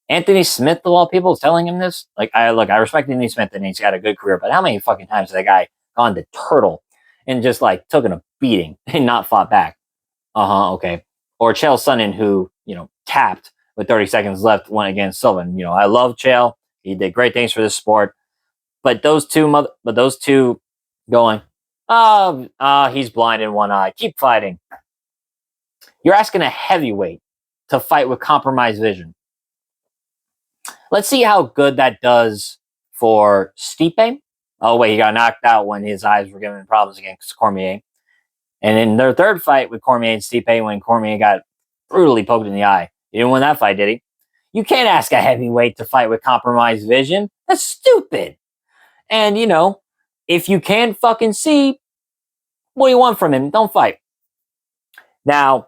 Anthony Smith, of all people, is telling him this. Like, I respect Anthony Smith and he's got a good career, but how many fucking times has that guy gone to turtle and just like taken a beating and not fought back? Okay. Or Chael Sonnen, who, tapped with 30 seconds left, went against Sylvan. I love Chael. He did great things for this sport. But those two going, he's blind in one eye. Keep fighting. You're asking a heavyweight to fight with compromised vision. Let's see how good that does for Stipe. Oh, wait, he got knocked out when his eyes were giving problems against Cormier. And in their third fight with Cormier and Stipe, when Cormier got brutally poked in the eye, he didn't win that fight, did he? You can't ask a heavyweight to fight with compromised vision. That's stupid. And, if you can't fucking see, what do you want from him? Don't fight. Now,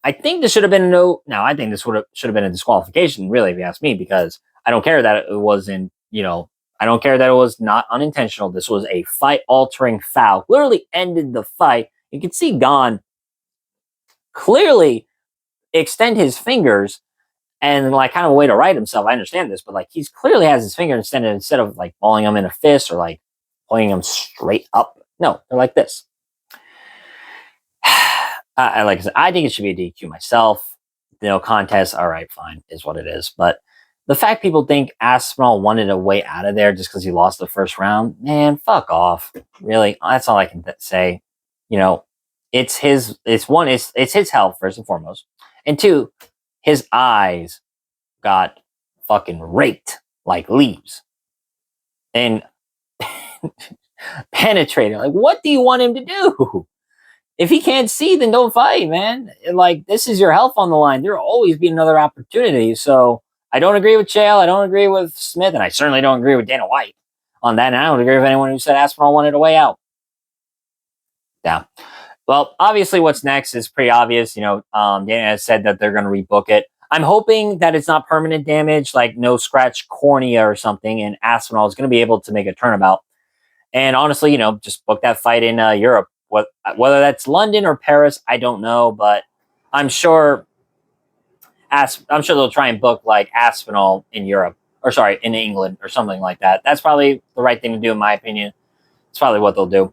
I think this should have been I think this should have been a disqualification, really, if you ask me, because I don't care that it wasn't, I don't care that it was not unintentional. This was a fight-altering foul. Literally ended the fight. You can see Gane clearly extend his fingers and like kind of a way to right himself. I understand this, but like he's clearly has his finger extended instead of like balling them in a fist or like pointing them straight up. No, they're like this. Like I said, I think it should be a DQ myself. Contest. All right, fine, is what it is. But the fact people think Aspinall wanted a way out of there just because he lost the first round, man, fuck off. Really, that's all I can say. It's his. It's his health first and foremost, and two, his eyes got fucking raked like leaves and penetrated. Like, what do you want him to do? If he can't see, then don't fight, man. Like, this is your health on the line. There'll always be another opportunity. So I don't agree with Chael. I don't agree with Smith. And I certainly don't agree with Dana White on that. And I don't agree with anyone who said Aspinall wanted a way out. Yeah. Well, obviously what's next is pretty obvious. Dana has said that they're going to rebook it. I'm hoping that it's not permanent damage, like no scratch cornea or something. And Aspinall is going to be able to make a turnabout. And honestly, just book that fight in Europe. Whether that's London or Paris, I don't know, but I'm sure they'll try and book like Aspinall in Europe, or sorry, in England or something like that. That's probably the right thing to do, in my opinion. It's probably what they'll do.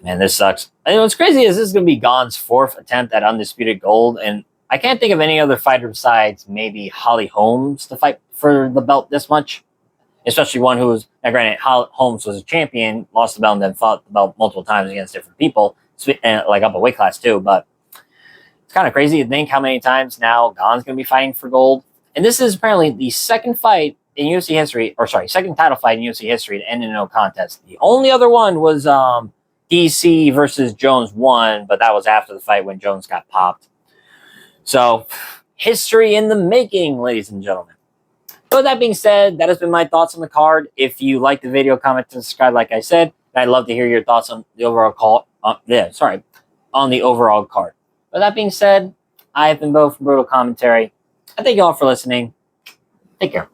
Man, this sucks. And what's crazy is this is going to be Gane's fourth attempt at undisputed gold, and I can't think of any other fighter besides maybe Holly Holmes to fight for the belt this much. Especially one who was, now granted, Holmes was a champion, lost the belt, and then fought the belt multiple times against different people, like up a weight class too. But it's kind of crazy to think how many times now Gane's going to be fighting for gold. And this is apparently the second fight in UFC history, second title fight in UFC history to end in no contest. The only other one was DC versus Jones 1, but that was after the fight when Jones got popped. So, history in the making, ladies and gentlemen. So with that being said, that has been my thoughts on the card. If you like the video, comment and subscribe, like I said. I'd love to hear your thoughts on the overall call. On the overall card. With that being said, I have been Bo from Brutal Commentary. I thank you all for listening. Take care.